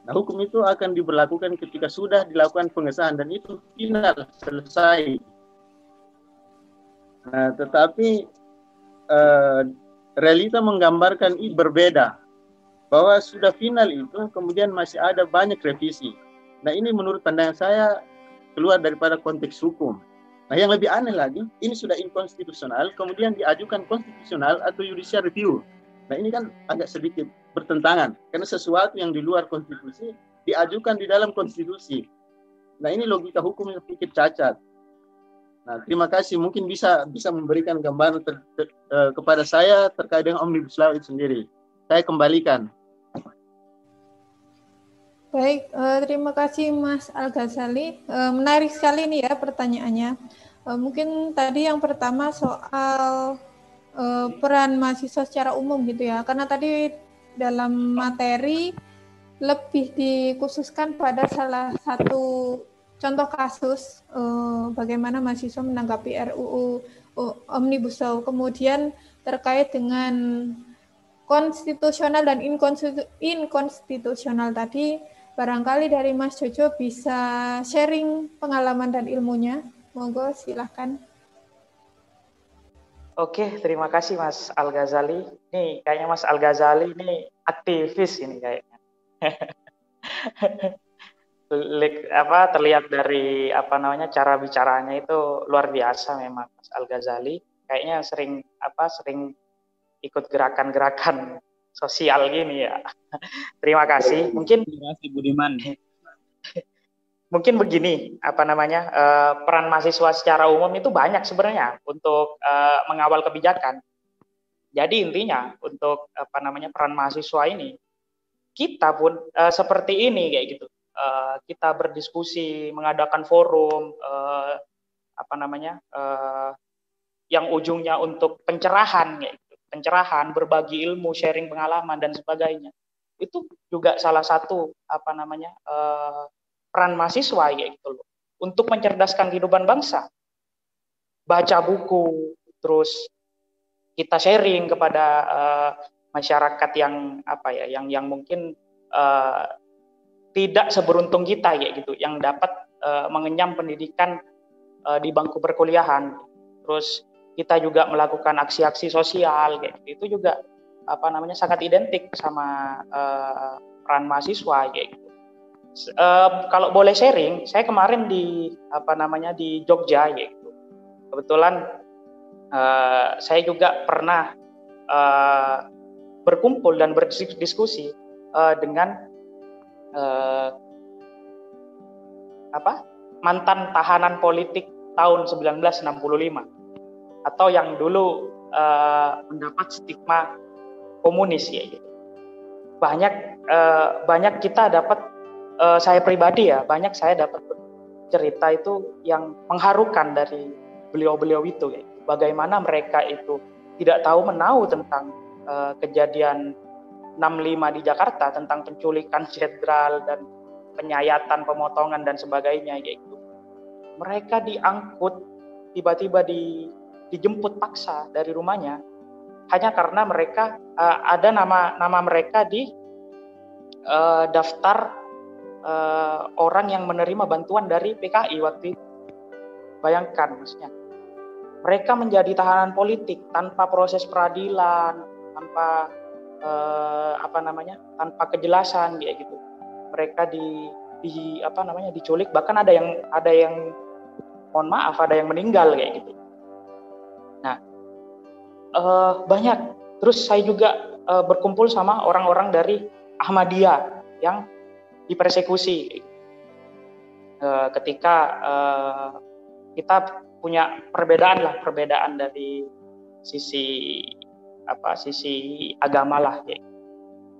Nah, hukum itu akan diberlakukan ketika sudah dilakukan pengesahan dan itu final, selesai. Nah, tetapi realita menggambarkan ini berbeda. Bahwa sudah final itu kemudian masih ada banyak revisi. Nah, ini menurut pandangan saya keluar daripada konteks hukum. Nah, yang lebih aneh lagi, ini sudah inkonstitusional, kemudian diajukan konstitusional atau judicial review. Nah, ini kan agak sedikit bertentangan, karena sesuatu yang di luar konstitusi diajukan di dalam konstitusi. Nah, ini logika hukum yang sedikit cacat. Nah, terima kasih. Mungkin bisa memberikan gambaran kepada saya terkait dengan Omnibus Law itu sendiri. Saya kembalikan. Baik, terima kasih Mas Al-Ghazali. Menarik sekali nih ya pertanyaannya. Mungkin tadi yang pertama soal peran mahasiswa secara umum gitu ya. Karena tadi dalam materi lebih dikhususkan pada salah satu contoh kasus bagaimana mahasiswa menanggapi RUU Omnibus Law. Kemudian terkait dengan konstitusional dan inkonstitusional tadi, barangkali dari Mas Jojo bisa sharing pengalaman dan ilmunya. Monggo silahkan. Oke, terima kasih Mas Al-Ghazali. Nih, kayaknya Mas Al-Ghazali ini aktivis ini kayaknya. Terlihat dari cara bicaranya itu luar biasa memang Mas Al-Ghazali. Kayaknya sering ikut gerakan-gerakan sosial gini ya. Terima kasih. Mungkin Terima kasih Budiman. Mungkin begini, peran mahasiswa secara umum itu banyak sebenarnya untuk mengawal kebijakan. Jadi intinya untuk peran mahasiswa ini, kita pun seperti ini kayak gitu. Kita berdiskusi, mengadakan forum, yang ujungnya untuk pencerahan, kayak gitu. Pencerahan, berbagi ilmu, sharing pengalaman dan sebagainya. Itu juga salah satu peran mahasiswa ya gitu loh, untuk mencerdaskan kehidupan bangsa. Baca buku, terus kita sharing kepada masyarakat yang yang mungkin tidak seberuntung kita ya gitu, yang dapat mengenyam pendidikan di bangku perkuliahan. Terus kita juga melakukan aksi-aksi sosial kayak gitu. Itu juga sangat identik sama peran mahasiswa ya gitu. Kalau boleh sharing, saya kemarin di Jogja yaitu kebetulan saya juga pernah berkumpul dan berdiskusi dengan mantan tahanan politik tahun 1965 atau yang dulu mendapat stigma komunis ya gitu. Banyak kita dapat saya pribadi ya, banyak saya dapat cerita itu yang mengharukan dari beliau-beliau itu ya. Bagaimana mereka itu tidak tahu menahu tentang kejadian 65 di Jakarta, tentang penculikan jenderal dan penyayatan, pemotongan dan sebagainya yaitu. Mereka diangkut, tiba-tiba dijemput paksa dari rumahnya hanya karena mereka ada nama mereka di daftar orang yang menerima bantuan dari PKI waktu itu. Bayangkan maksudnya, mereka menjadi tahanan politik tanpa proses peradilan, tanpa tanpa kejelasan kayak gitu. Mereka diculik, bahkan ada yang mohon maaf, ada yang meninggal kayak gitu. Nah, banyak. Terus saya juga berkumpul sama orang-orang dari Ahmadiyah yang dipersekusi ketika kita punya perbedaan dari sisi agama lah ya.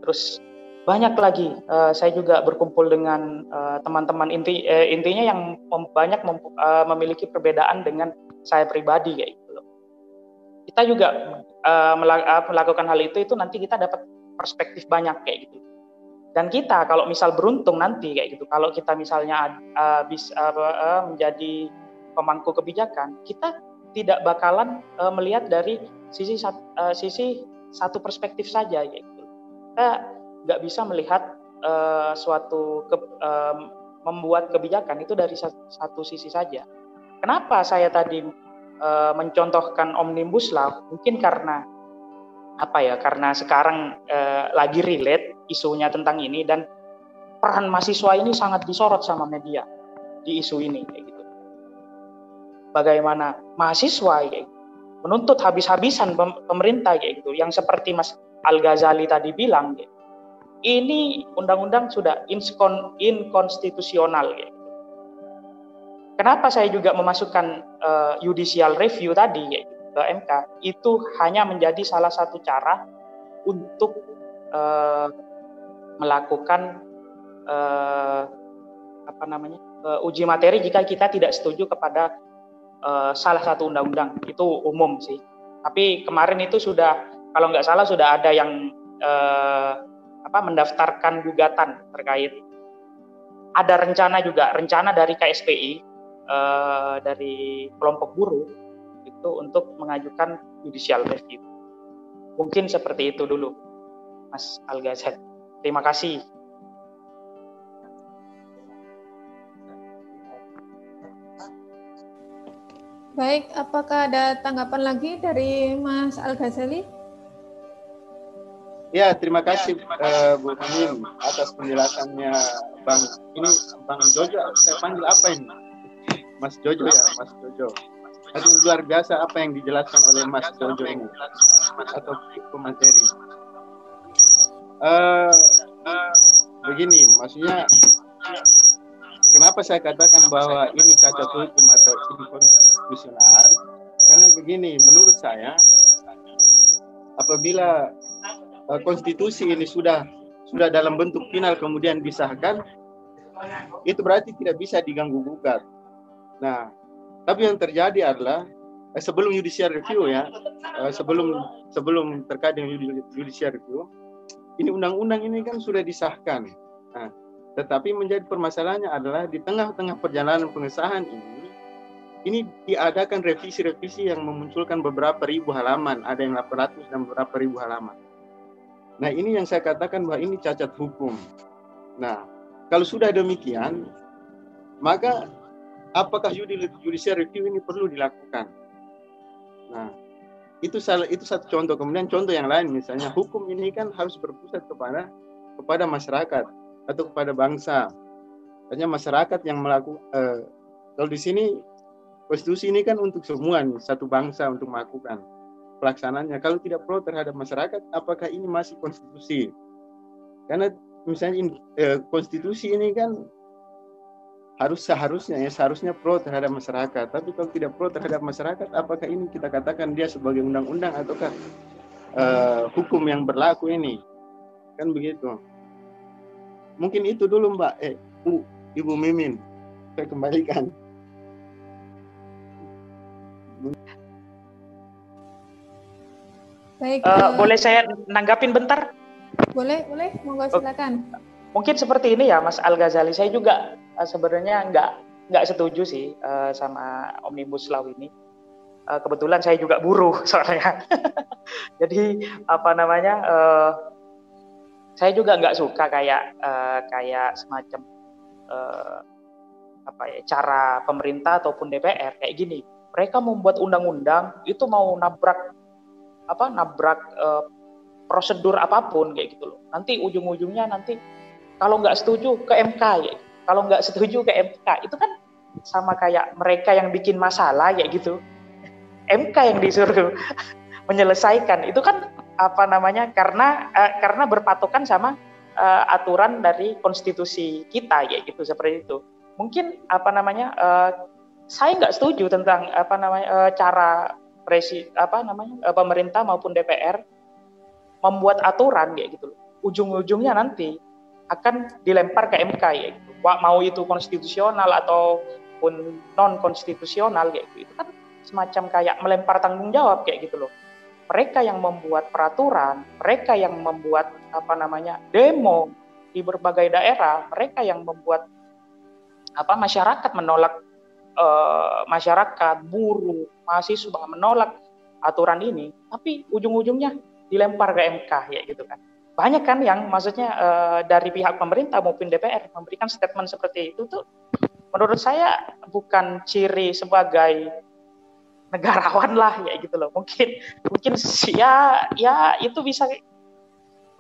Terus banyak lagi saya juga berkumpul dengan teman-teman intinya yang banyak memiliki perbedaan dengan saya pribadi kayak gitu loh. Kita juga melakukan hal itu nanti kita dapat perspektif banyak kayak gitu. Dan kita kalau misal beruntung nanti kayak gitu, kalau kita misalnya bisa menjadi pemangku kebijakan, kita tidak bakalan melihat dari sisi satu perspektif saja gitu. Kita nggak bisa melihat membuat kebijakan itu dari satu sisi saja. Kenapa saya tadi mencontohkan Omnibus Law? Mungkin karena karena sekarang lagi relate isunya tentang ini, dan peran mahasiswa ini sangat disorot sama media di isu ini kayak gitu. Bagaimana mahasiswa kayak gitu, menuntut habis-habisan pemerintah kayak gitu, yang seperti Mas Al-Ghazali tadi bilang kayak gitu. Ini undang-undang sudah inkonstitusional kayak gitu. Kenapa saya juga memasukkan judicial review tadi kayak gitu ke MK, itu hanya menjadi salah satu cara untuk melakukan uji materi jika kita tidak setuju kepada salah satu undang-undang. Itu umum sih. Tapi kemarin itu sudah, kalau nggak salah sudah ada yang mendaftarkan gugatan terkait. Ada rencana dari KSPI, dari kelompok buruh, itu untuk mengajukan judicial review. Mungkin seperti itu dulu, Mas Al-Ghazali. Terima kasih. Baik, apakah ada tanggapan lagi dari Mas Al-Ghazali? Ya, terima kasih Bu Mimin atas penjelasannya Bang. Ini Bang Jojo, saya panggil apa ini? Mas Jojo ya, Mas Jojo. Itu luar biasa apa yang dijelaskan oleh Mas Jojo ini atau pemateri. Begini, maksudnya kenapa saya katakan bahwa ini cacat hukum atau ini konstitusional? Karena begini, menurut saya apabila konstitusi ini sudah dalam bentuk final kemudian disahkan, itu berarti tidak bisa diganggu gugat. Nah, tapi yang terjadi adalah sebelum judicial review ya, sebelum terkait dengan judicial review, ini undang-undang ini kan sudah disahkan. Nah, tetapi menjadi permasalahannya adalah di tengah-tengah perjalanan pengesahan ini diadakan revisi-revisi yang memunculkan beberapa ribu halaman, ada yang 800 dan beberapa ribu halaman. Nah, ini yang saya katakan bahwa ini cacat hukum. Nah, kalau sudah demikian, maka apakah judicial review ini perlu dilakukan? Nah, itu satu contoh. Kemudian contoh yang lain, misalnya hukum ini kan harus berpusat kepada masyarakat atau kepada bangsa. Hanya masyarakat yang melakukan. Kalau di sini konstitusi ini kan untuk semua, satu bangsa untuk melakukan pelaksanaannya. Kalau tidak pro terhadap masyarakat, apakah ini masih konstitusi? Karena misalnya konstitusi ini kan seharusnya pro terhadap masyarakat. Tapi kalau tidak pro terhadap masyarakat, apakah ini kita katakan dia sebagai undang-undang ataukah hukum yang berlaku ini? Kan begitu. Mungkin itu dulu Mbak Ibu Mimin. Saya kembalikan. Baik. Boleh saya nanggapin bentar? Boleh, monggo silakan. Mungkin seperti ini ya, Mas Al-Ghazali. Saya juga sebenarnya nggak setuju sih sama Omnibus Law ini. Kebetulan saya juga buruh soalnya. Jadi saya juga nggak suka kayak semacam cara pemerintah ataupun DPR kayak gini. Mereka membuat undang-undang itu mau nabrak prosedur apapun kayak gitu loh. Nanti ujung-ujungnya kalau nggak setuju ke MK ya. Kalau nggak setuju ke MK itu kan sama kayak mereka yang bikin masalah kayak gitu. MK yang disuruh menyelesaikan itu kan karena berpatokan sama aturan dari konstitusi kita ya gitu, seperti itu. Mungkin saya nggak setuju tentang cara pemerintah maupun DPR membuat aturan kayak gitu. Ujung-ujungnya nanti akan dilempar ke MK ya gitu. Mau itu konstitusional ataupun non konstitusional kayak gitu. Itu kan semacam kayak melempar tanggung jawab kayak gitu loh. Mereka yang membuat peraturan, mereka yang membuat demo di berbagai daerah, mereka yang membuat masyarakat menolak, masyarakat, buruh, mahasiswa menolak aturan ini, tapi ujung-ujungnya dilempar ke MK ya gitu kan. Banyak kan yang maksudnya dari pihak pemerintah maupun DPR memberikan statement seperti itu tuh menurut saya bukan ciri sebagai negarawan lah ya gitu loh. Mungkin ya itu bisa,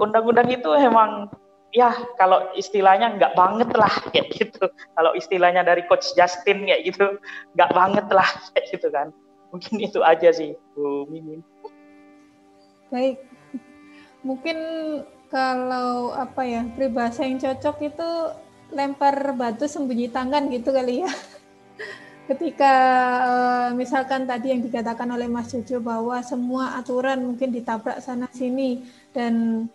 undang-undang itu emang ya kalau istilahnya nggak banget lah kayak gitu. Kalau istilahnya dari Coach Justin kayak gitu, nggak banget lah kayak gitu kan. Mungkin itu aja sih Bu Mimin. Baik. Mungkin kalau peribahasa yang cocok itu lempar batu sembunyi tangan gitu kali ya. Ketika misalkan tadi yang dikatakan oleh Mas Jojo bahwa semua aturan mungkin ditabrak sana sini dan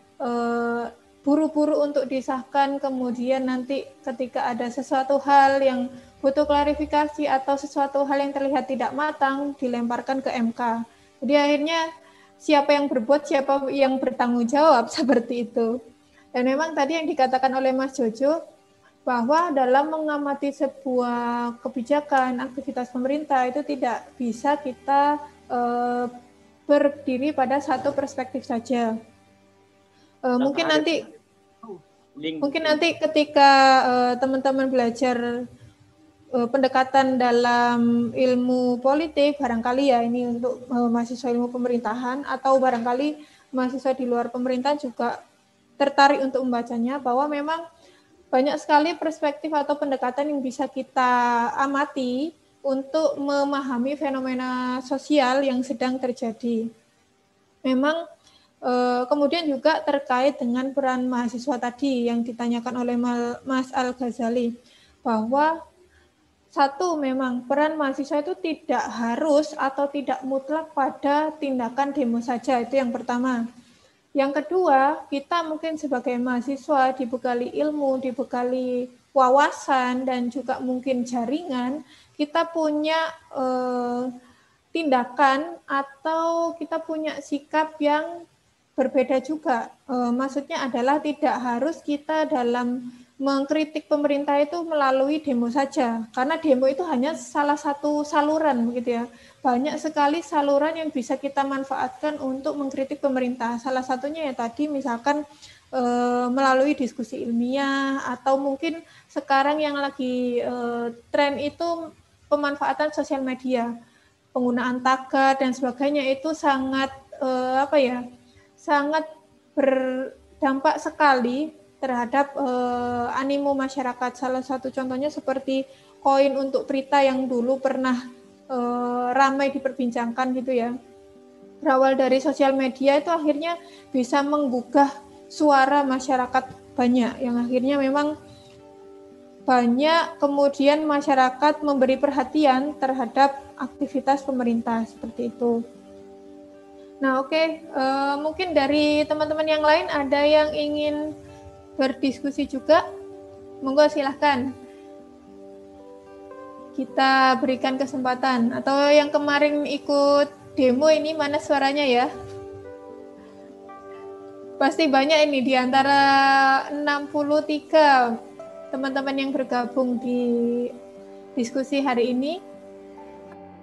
buru-buru untuk disahkan, kemudian nanti ketika ada sesuatu hal yang butuh klarifikasi atau sesuatu hal yang terlihat tidak matang dilemparkan ke MK. Jadi akhirnya siapa yang berbuat, siapa yang bertanggung jawab, seperti itu. Dan memang tadi yang dikatakan oleh Mas Jojo bahwa dalam mengamati sebuah kebijakan, aktivitas pemerintah itu tidak bisa kita berdiri pada satu perspektif saja. Mungkin nanti ketika teman-teman belajar pendekatan dalam ilmu politik, barangkali ya ini untuk mahasiswa ilmu pemerintahan atau barangkali mahasiswa di luar pemerintahan juga tertarik untuk membacanya, bahwa memang banyak sekali perspektif atau pendekatan yang bisa kita amati untuk memahami fenomena sosial yang sedang terjadi. Memang kemudian juga terkait dengan peran mahasiswa tadi yang ditanyakan oleh Mas Al-Ghazali, bahwa satu, memang peran mahasiswa itu tidak harus atau tidak mutlak pada tindakan demo saja, itu yang pertama. Yang kedua, kita mungkin sebagai mahasiswa dibekali ilmu, dibekali wawasan, dan juga mungkin jaringan, kita punya tindakan atau kita punya sikap yang berbeda juga. Maksudnya adalah tidak harus kita dalam mengkritik pemerintah itu melalui demo saja, karena demo itu hanya salah satu saluran, begitu ya. Banyak sekali saluran yang bisa kita manfaatkan untuk mengkritik pemerintah. Salah satunya ya tadi misalkan melalui diskusi ilmiah, atau mungkin sekarang yang lagi tren itu pemanfaatan sosial media, penggunaan tagar dan sebagainya, itu sangat sangat berdampak sekali terhadap animo masyarakat. Salah satu contohnya seperti koin untuk Prita yang dulu pernah ramai diperbincangkan gitu ya. Berawal dari sosial media itu akhirnya bisa menggugah suara masyarakat banyak, yang akhirnya memang banyak kemudian masyarakat memberi perhatian terhadap aktivitas pemerintah seperti itu. Nah, oke. Mungkin dari teman-teman yang lain ada yang ingin berdiskusi juga, monggo silahkan. Kita berikan kesempatan. Atau yang kemarin ikut demo ini, mana suaranya ya? Pasti banyak ini, di antara 63 teman-teman yang bergabung di diskusi hari ini.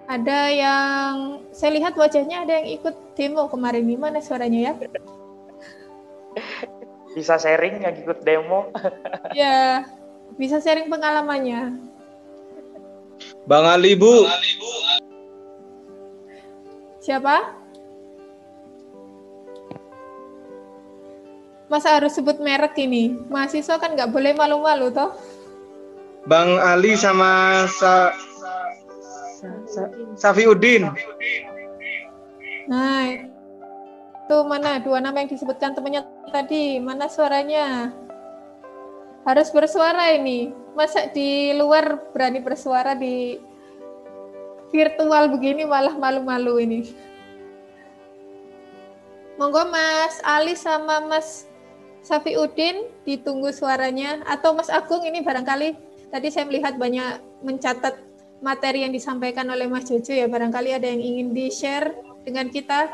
Ada yang, saya lihat wajahnya ada yang ikut demo kemarin, gimana suaranya ya? Bisa sharing yang ikut demo? Ya, bisa sharing pengalamannya. Bang Ali, Bu. Siapa? Masa harus sebut merek ini? Mahasiswa kan nggak boleh malu-malu toh? Bang Ali sama Safiuddin. Nah, itu mana dua nama yang disebutkan temannya tadi? Mana suaranya? Harus bersuara ini. Masa di luar berani bersuara, di virtual begini malah malu-malu ini. Monggo Mas Ali sama Mas Safiuddin ditunggu suaranya. Atau Mas Agung ini barangkali tadi saya melihat banyak mencatat materi yang disampaikan oleh Mas Jojo ya, barangkali ada yang ingin di-share dengan kita.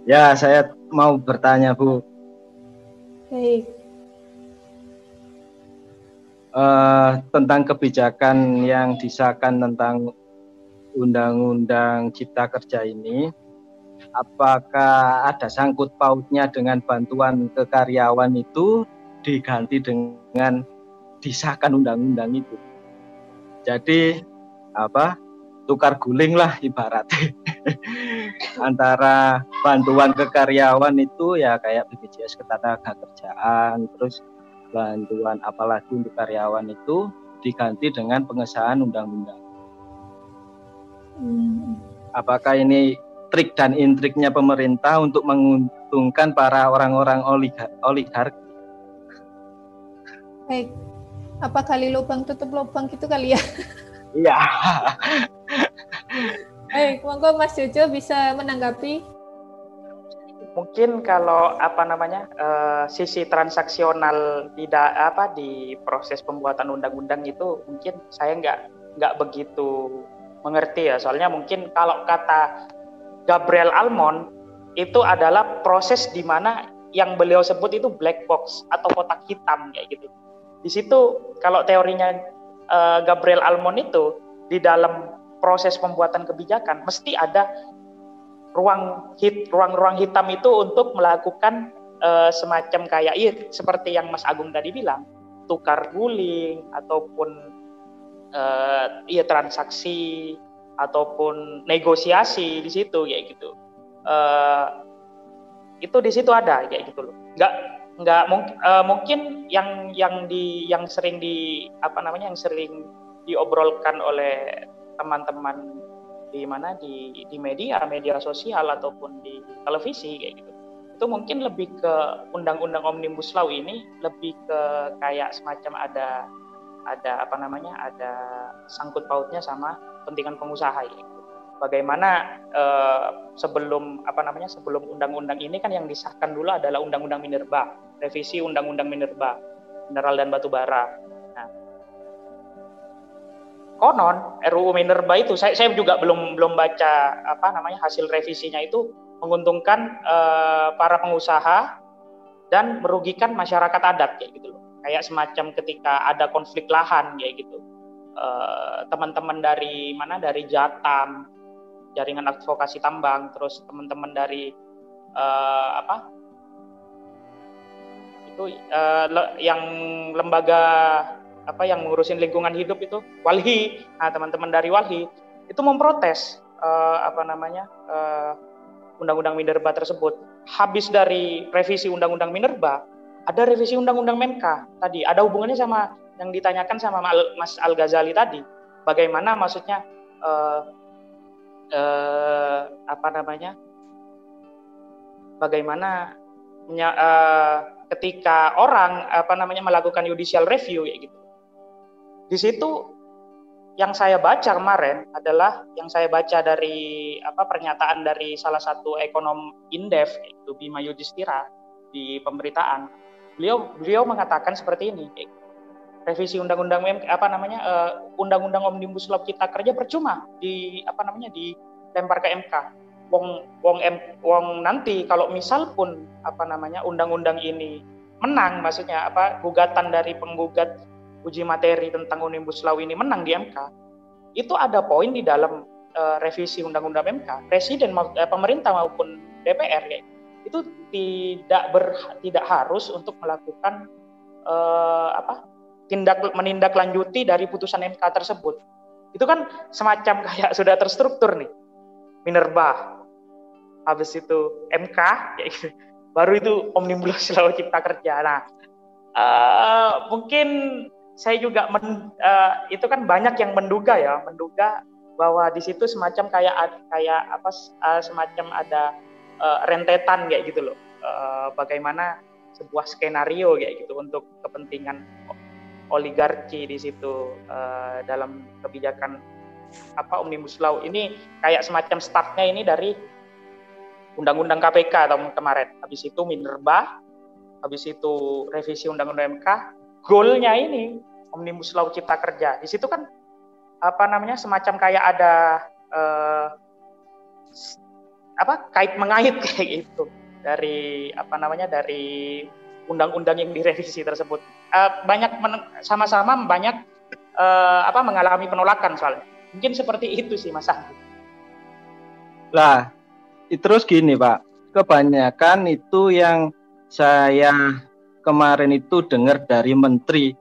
Ya, saya mau bertanya, Bu. Baik. Tentang kebijakan yang disahkan tentang Undang-Undang Cipta Kerja ini, apakah ada sangkut pautnya dengan bantuan ke karyawan itu diganti dengan disahkan undang-undang itu? Jadi tukar guling lah ibaratnya antara bantuan ke karyawan itu ya kayak BPJS Ketenagakerjaan, terus bantuan apalagi untuk karyawan itu diganti dengan pengesahan undang-undang. Apakah ini trik dan intriknya pemerintah untuk menguntungkan para orang-orang oligarki? Baik. Apa kali lubang tutup lubang gitu kali ya? Iya. Baik, monggo Mas Jojo bisa menanggapi. Mungkin kalau sisi transaksional tidak di proses pembuatan undang-undang itu mungkin saya nggak begitu mengerti ya. Soalnya mungkin kalau kata Gabriel Almond itu adalah proses di mana yang beliau sebut itu black box atau kotak hitam kayak gitu. Di situ kalau teorinya Gabriel Almond itu, di dalam proses pembuatan kebijakan mesti ada ruang-ruang hitam itu untuk melakukan semacam kayak seperti yang Mas Agung tadi bilang, tukar guling ataupun transaksi ataupun negosiasi di situ kayak gitu. Itu di situ ada kayak gitu loh. Nggak mungkin yang sering yang sering diobrolkan oleh teman-teman di media sosial ataupun di televisi kayak gitu. Itu mungkin lebih ke undang-undang Omnibus Law ini lebih ke kayak semacam ada sangkut pautnya sama kepentingan pengusaha gitu. Bagaimana sebelum undang-undang ini kan yang disahkan dulu adalah undang-undang Minerba, revisi undang-undang Minerba, mineral dan batu bara. Nah, konon RUU Minerba itu saya juga belum baca hasil revisinya itu menguntungkan para pengusaha dan merugikan masyarakat adat kayak gitu loh. Kayak semacam ketika ada konflik lahan kayak gitu. Teman-teman dari Jatam, jaringan advokasi tambang, terus teman-teman dari yang lembaga yang ngurusin lingkungan hidup itu Walhi. Nah, teman-teman dari Walhi itu memprotes undang-undang Minerba tersebut. Habis dari revisi undang-undang Minerba, ada revisi undang-undang Menka tadi. Ada hubungannya sama yang ditanyakan sama Mas Al-Ghazali tadi. Bagaimana maksudnya bagaimana ketika orang melakukan judicial review ya gitu. Di situ yang saya baca kemarin adalah yang saya baca dari pernyataan dari salah satu ekonom Indef yaitu Bima Yudhistira di pemberitaan. Beliau mengatakan seperti ini. Revisi undang-undang undang-undang Omnibus Law Cipta Kerja percuma dilempar ke MK. Wong nanti kalau misal pun undang-undang ini menang, maksudnya gugatan dari penggugat uji materi tentang Omnibus Law ini menang di MK, itu ada poin di dalam revisi undang-undang MK, presiden pemerintah maupun DPR itu tidak harus untuk melakukan menindaklanjuti dari putusan MK tersebut. Itu kan semacam kayak sudah terstruktur nih, Minerba, habis itu MK, gitu. Baru itu Omnibus Law Cipta Kerja. Nah, mungkin saya juga itu kan banyak yang menduga bahwa di situ semacam semacam ada rentetan kayak gitu loh. Bagaimana sebuah skenario kayak gitu untuk kepentingan oligarki di situ dalam kebijakan Omnibus Law ini kayak semacam startnya ini dari Undang-Undang KPK tahun kemarin. Habis itu Minerba, habis itu revisi Undang-Undang MK. Goalnya ini Omnibus Law Cipta Kerja. Di situ kan semacam kayak ada kait mengait kayak gitu dari dari undang-undang yang direvisi tersebut. Sama-sama banyak mengalami penolakan soalnya. Mungkin seperti itu sih Mas Andi. Lah, terus gini Pak, kebanyakan itu yang saya kemarin itu dengar dari Menteri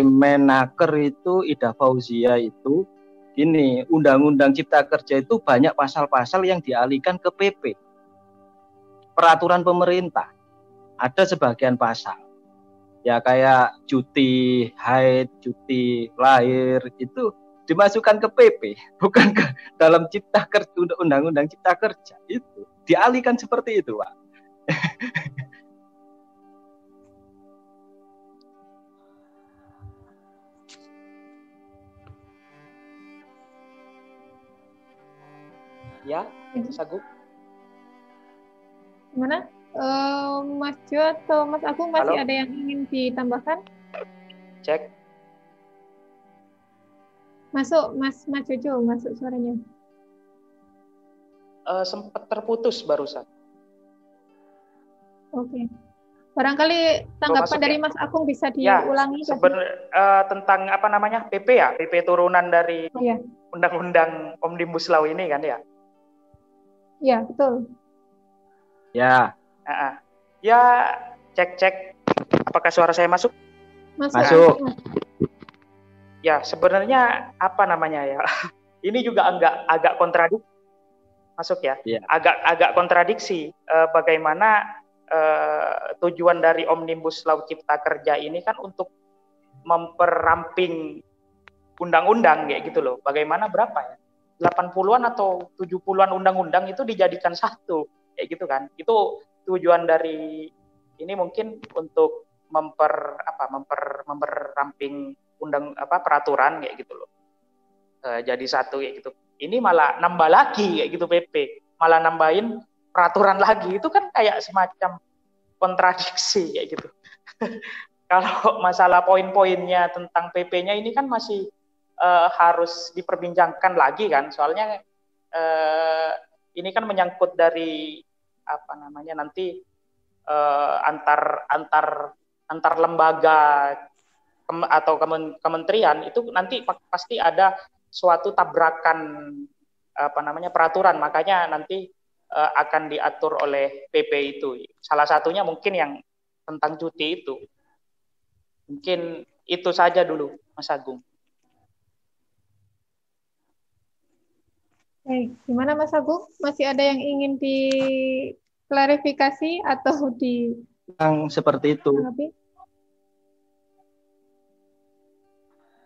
Menaker itu Ida Fauzia itu ini Undang-Undang Cipta Kerja itu banyak pasal-pasal yang dialihkan ke PP, peraturan pemerintah. Ada sebagian pasal ya kayak cuti haid, cuti lahir itu dimasukkan ke PP, bukan ke dalam Cipta Kerja, Undang-Undang Cipta Kerja itu dialihkan seperti itu Pak. Ya, Sagu. Gimana? Mas Jo atau Mas Agung masih Halo? ada yang ingin ditambahkan? Cek. Masuk, Mas Jojo, masuk suaranya. Sempat terputus barusan. Oke. Barangkali tanggapan masuk dari ya? Mas Agung bisa Ya, diulangi. tentang apa namanya PP ya, PP turunan dari Oh ya, Undang-Undang Omnibus Law ini kan ya. ya betul. Ya, Ya, cek. Apakah suara saya masuk? masuk. Ya, sebenarnya apa namanya ya? Ini juga agak kontradiksi. Masuk ya? Ya. Agak kontradiksi bagaimana tujuan dari Omnibus Law Cipta Kerja ini kan untuk memperamping undang-undang kayak gitu loh. Bagaimana berapa ya? 80-an atau 70-an undang-undang itu dijadikan satu kayak gitu kan. Itu tujuan dari ini mungkin untuk memperamping peraturan kayak gitu loh. Jadi satu kayak gitu. Ini malah nambah lagi kayak gitu PP. Malah nambahin peraturan lagi, itu kan kayak semacam kontradiksi kayak gitu. Kalau masalah poin-poinnya tentang PP-nya ini kan masih harus diperbincangkan lagi kan, soalnya ini kan menyangkut dari apa namanya nanti antar lembaga atau kementerian itu nanti pasti ada suatu tabrakan apa namanya peraturan, makanya nanti akan diatur oleh PP itu. Salah satunya mungkin yang tentang cuti itu. Mungkin itu saja dulu, Mas Agung. Baik, gimana Mas Agung? Masih ada yang ingin diklarifikasi atau Yang seperti itu. Tapi?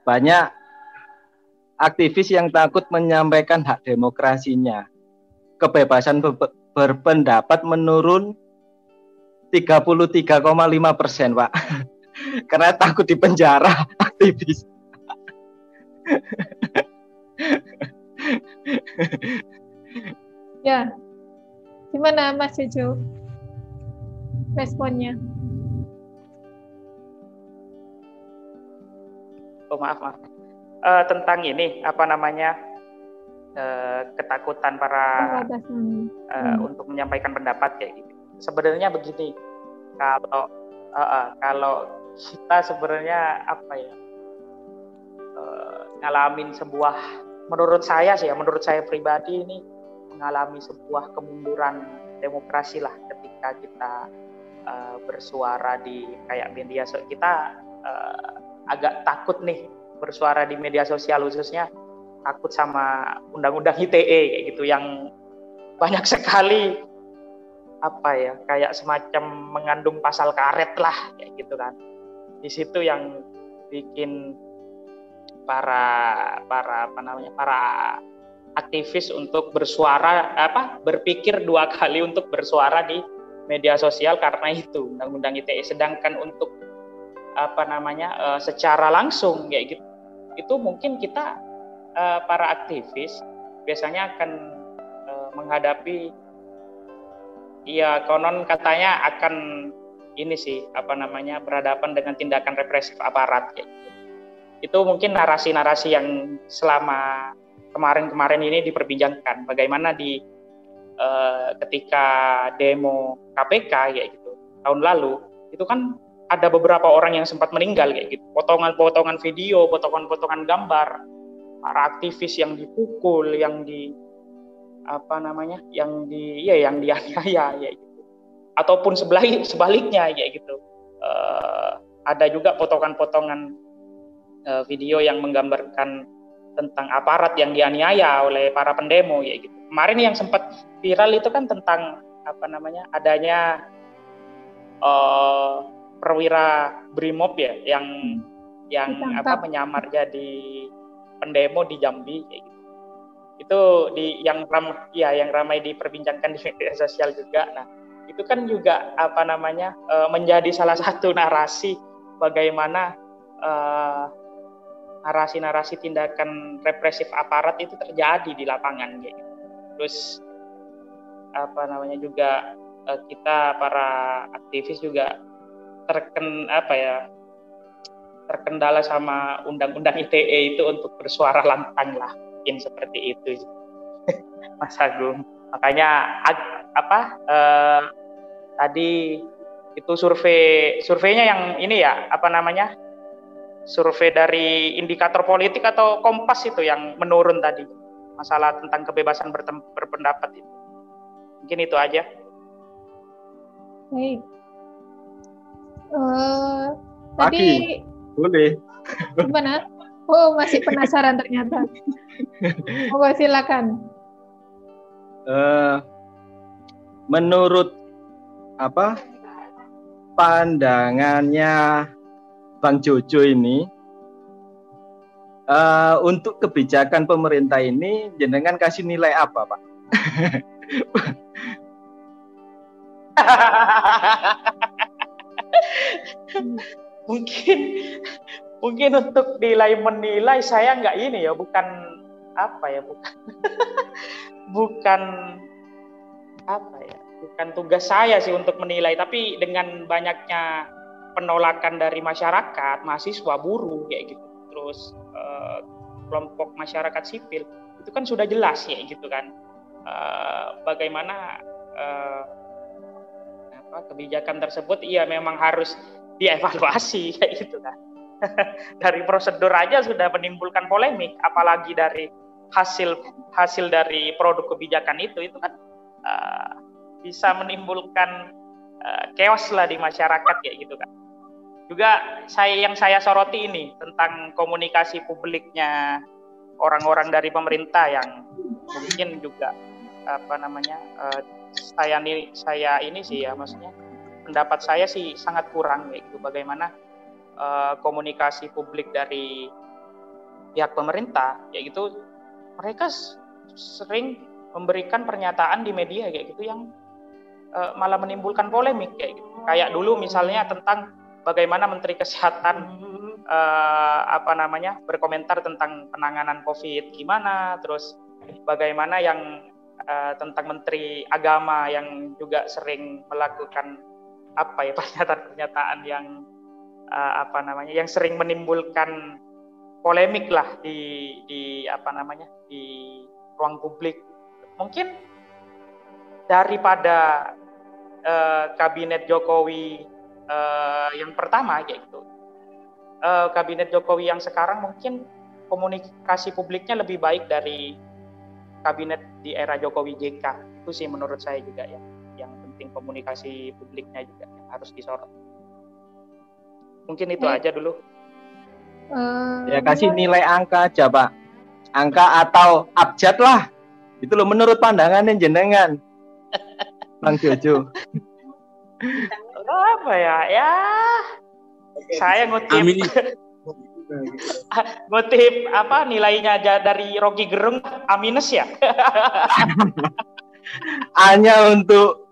Banyak aktivis yang takut menyampaikan hak demokrasinya. Kebebasan berpendapat menurun 33,5%, Pak. Karena takut dipenjara aktivis. Ya, gimana Mas Jojo responnya? Oh maaf. Tentang ini apa namanya ketakutan para untuk menyampaikan pendapat kayak gitu. Sebenarnya begini, kalau kita sebenarnya apa ya ngalamin sebuah, menurut saya pribadi ini mengalami sebuah kemunduran demokrasi lah ketika kita bersuara di kayak media kita agak takut nih bersuara di media sosial, khususnya takut sama undang-undang ITE kayak gitu yang banyak sekali apa ya kayak semacam mengandung pasal karet lah kayak gitu kan. Di situ yang bikin para aktivis untuk berpikir dua kali untuk bersuara di media sosial karena itu undang-undang ITE. Sedangkan untuk secara langsung kayak gitu itu mungkin kita para aktivis biasanya akan menghadapi ya konon katanya akan ini sih berhadapan dengan tindakan represif aparat kayak gitu. Itu mungkin narasi-narasi yang selama kemarin ini diperbincangkan bagaimana di ketika demo KPK kayak gitu tahun lalu itu kan ada beberapa orang yang sempat meninggal kayak gitu, potongan-potongan video, potongan-potongan gambar para aktivis yang dipukul, yang dianiaya ya gitu. Ataupun sebaliknya ya gitu. Ada juga potongan-potongan video yang menggambarkan tentang aparat yang dianiaya oleh para pendemo ya gitu. Kemarin yang sempat viral itu kan tentang adanya perwira Brimob ya yang menyamar jadi pendemo di Jambi kayak gitu. Itu yang ramai diperbincangkan di media sosial juga. Nah, itu kan juga menjadi salah satu narasi bagaimana narasi-narasi tindakan represif aparat itu terjadi di lapangan kayak gitu. Terus juga kita para aktivis juga terkendala sama undang-undang ITE itu untuk bersuara lantang lah, mungkin seperti itu Mas Agung. Makanya tadi Itu surveinya yang ini ya, apa namanya? Survei dari indikator politik atau Kompas itu yang menurun tadi. Masalah tentang kebebasan berpendapat itu. Mungkin itu aja. Baik. Tadi boleh. Gimana? Oh, masih penasaran ternyata. Oh, silakan. Menurut pandangannya Bang Jojo ini, untuk kebijakan pemerintah ini jenengan kasih nilai apa, Pak? mungkin untuk menilai saya nggak ini ya, bukan bukan tugas saya sih untuk menilai, tapi dengan banyaknya penolakan dari masyarakat, mahasiswa, buruh kayak gitu, terus kelompok masyarakat sipil, itu kan sudah jelas ya gitu kan, bagaimana kebijakan tersebut memang harus dievaluasi kayak gitu kan. Dari prosedur aja sudah menimbulkan polemik, apalagi dari hasil dari produk kebijakan itu kan bisa menimbulkan chaos lah di masyarakat kayak gitu kan. Juga yang saya soroti ini tentang komunikasi publiknya orang-orang dari pemerintah yang mungkin juga saya ini sih ya, maksudnya pendapat saya sih sangat kurang kayak gitu, bagaimana komunikasi publik dari pihak pemerintah kayak gitu. Mereka sering memberikan pernyataan di media kayak gitu yang malah menimbulkan polemik kayak gitu. Kayak dulu misalnya tentang bagaimana Menteri Kesehatan berkomentar tentang penanganan COVID gimana, terus bagaimana yang tentang Menteri Agama yang juga sering melakukan pernyataan-pernyataan yang yang sering menimbulkan polemik lah di ruang publik. Mungkin daripada kabinet Jokowi yang pertama kayak gitu, kabinet Jokowi yang sekarang mungkin komunikasi publiknya lebih baik dari kabinet di era Jokowi JK. Itu sih menurut saya juga ya, yang penting komunikasi publiknya juga yang harus disorot. Mungkin itu aja dulu. Ya kasih nilai angka aja, Pak. Angka atau abjad lah. Itu loh menurut pandangannya jenengan, Bang Jojo. Apa ya? Saya ngutip nilainya aja dari Rocky Gerung A- ya. A-nya untuk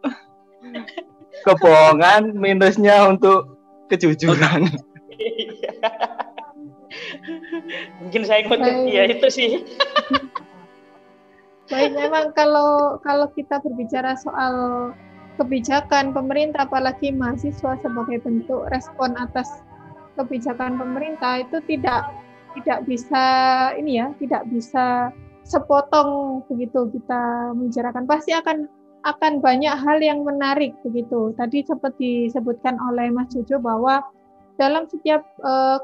kebohongan, minusnya untuk kejujuran. Mungkin saya ngutip itu sih. Baik, memang kalau kita berbicara soal kebijakan pemerintah, apalagi mahasiswa sebagai bentuk respon atas kebijakan pemerintah, itu tidak bisa tidak bisa sepotong begitu kita membicarakan. Pasti akan banyak hal yang menarik begitu. Tadi seperti disebutkan oleh Mas Jojo bahwa dalam setiap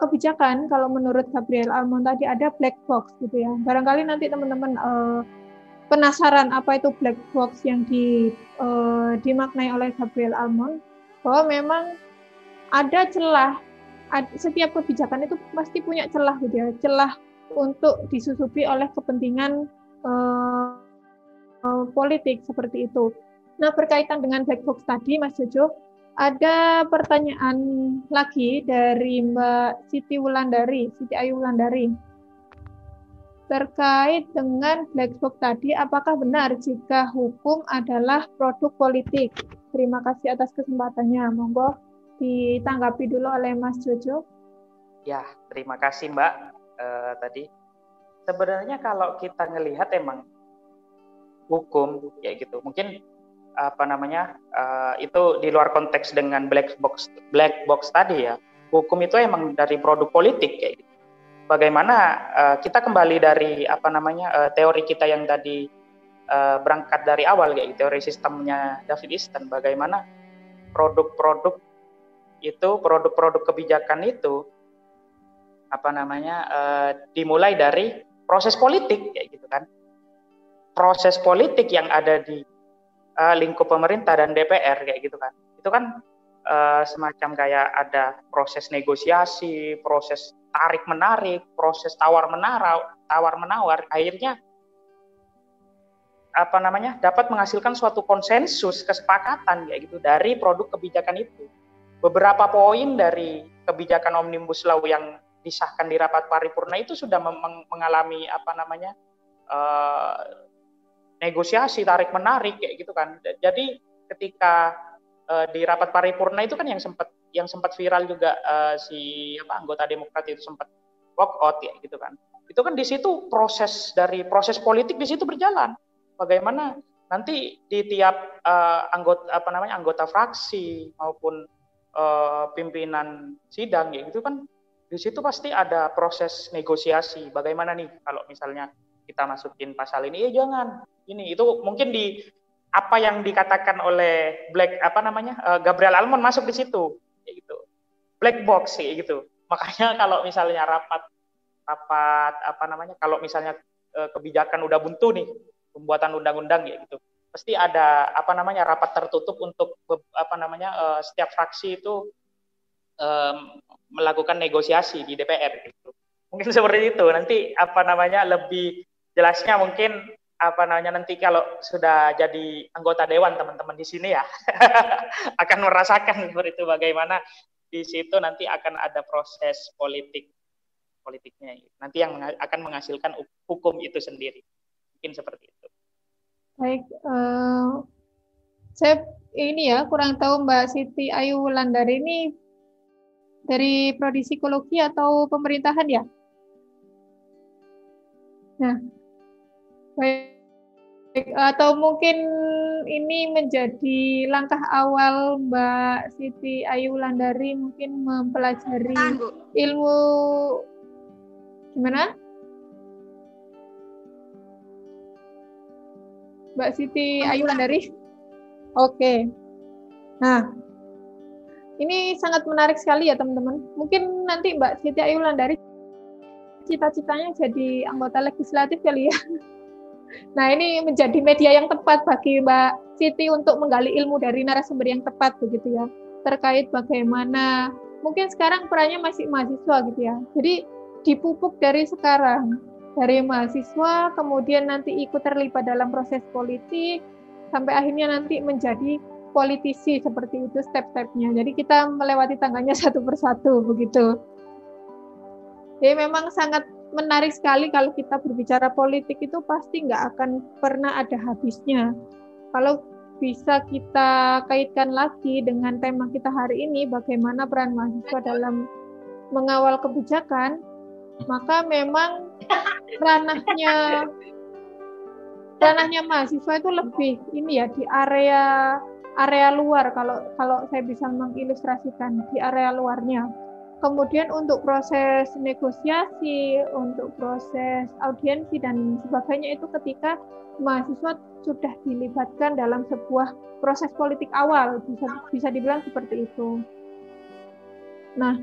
kebijakan, kalau menurut Gabriel Almond tadi ada black box gitu ya. Barangkali nanti teman-teman penasaran apa itu black box yang dimaknai oleh Gabriel Almond, bahwa memang ada celah. Setiap kebijakan itu pasti punya celah gitu ya, celah untuk disusupi oleh kepentingan politik seperti itu. Nah, berkaitan dengan black box tadi, Mas Jojo, ada pertanyaan lagi dari Mbak Siti Ayu Wulandari. Terkait dengan black box tadi, apakah benar jika hukum adalah produk politik? Terima kasih atas kesempatannya. Monggo ditanggapi dulu oleh Mas Jojo. Ya, terima kasih Mbak. Tadi sebenarnya kalau kita ngelihat emang hukum kayak gitu, mungkin itu di luar konteks dengan black box tadi ya. Hukum itu emang dari produk politik kayak gitu. Bagaimana kita kembali dari teori kita yang tadi berangkat dari awal kayak gitu, teori sistemnya David Easton, bagaimana produk-produk itu produk-produk kebijakan itu dimulai dari proses politik kayak gitu kan. Proses politik yang ada di lingkup pemerintah dan DPR kayak gitu kan. Itu kan semacam kayak ada proses negosiasi, proses tarik menarik, proses tawar menawar, akhirnya dapat menghasilkan suatu konsensus, kesepakatan kayak gitu dari produk kebijakan itu. Beberapa poin dari kebijakan Omnibus Law yang disahkan di rapat paripurna itu sudah mengalami negosiasi tarik menarik kayak gitu kan. Jadi ketika di rapat paripurna itu kan yang sempat viral juga anggota Demokrat itu sempat walk out ya gitu kan. Itu kan di situ proses politik di situ berjalan. Bagaimana nanti di tiap anggota fraksi maupun pimpinan sidang ya gitu kan, di situ pasti ada proses negosiasi. Bagaimana nih kalau misalnya kita masukin pasal ini, jangan ini, itu mungkin di apa yang dikatakan oleh Gabriel Almond masuk di situ, ya gitu, black box ya gitu. Makanya kalau misalnya rapat kalau misalnya kebijakan udah buntu nih, pembuatan undang-undang ya gitu, pasti ada rapat tertutup untuk setiap fraksi itu melakukan negosiasi di DPR gitu. Mungkin seperti itu. Nanti lebih jelasnya mungkin nanti kalau sudah jadi anggota dewan teman-teman di sini ya akan merasakan seperti itu, bagaimana di situ nanti akan ada proses politiknya nanti yang akan menghasilkan hukum itu sendiri. Mungkin seperti itu. Baik, saya ini ya kurang tahu Mbak Siti Ayu Wulandari ini dari Prodi Psikologi atau pemerintahan ya? Nah, baik, atau mungkin ini menjadi langkah awal Mbak Siti Ayu Wulandari mungkin mempelajari ilmu gimana? Mbak Siti Ayu Wulandari? Oke. Nah, ini sangat menarik sekali ya teman-teman. Mungkin nanti Mbak Siti Ayu Wulandari cita-citanya jadi anggota legislatif kali ya. Nah, ini menjadi media yang tepat bagi Mbak Siti untuk menggali ilmu dari narasumber yang tepat begitu ya. Terkait bagaimana, mungkin sekarang perannya masih mahasiswa gitu ya. Jadi dipupuk dari sekarang. Dari mahasiswa, kemudian nanti ikut terlibat dalam proses politik, sampai akhirnya nanti menjadi politisi, seperti itu step-stepnya. Jadi kita melewati tangganya satu persatu, begitu. Jadi memang sangat menarik sekali kalau kita berbicara politik itu pasti nggak akan pernah ada habisnya. Kalau bisa kita kaitkan lagi dengan tema kita hari ini, bagaimana peran mahasiswa dalam mengawal kebijakan, maka memang ranahnya mahasiswa itu lebih ini ya, di area luar, kalau saya bisa mengilustrasikan di area luarnya. Kemudian untuk proses negosiasi, untuk proses audiensi dan sebagainya itu ketika mahasiswa sudah dilibatkan dalam sebuah proses politik awal, bisa dibilang seperti itu. Nah,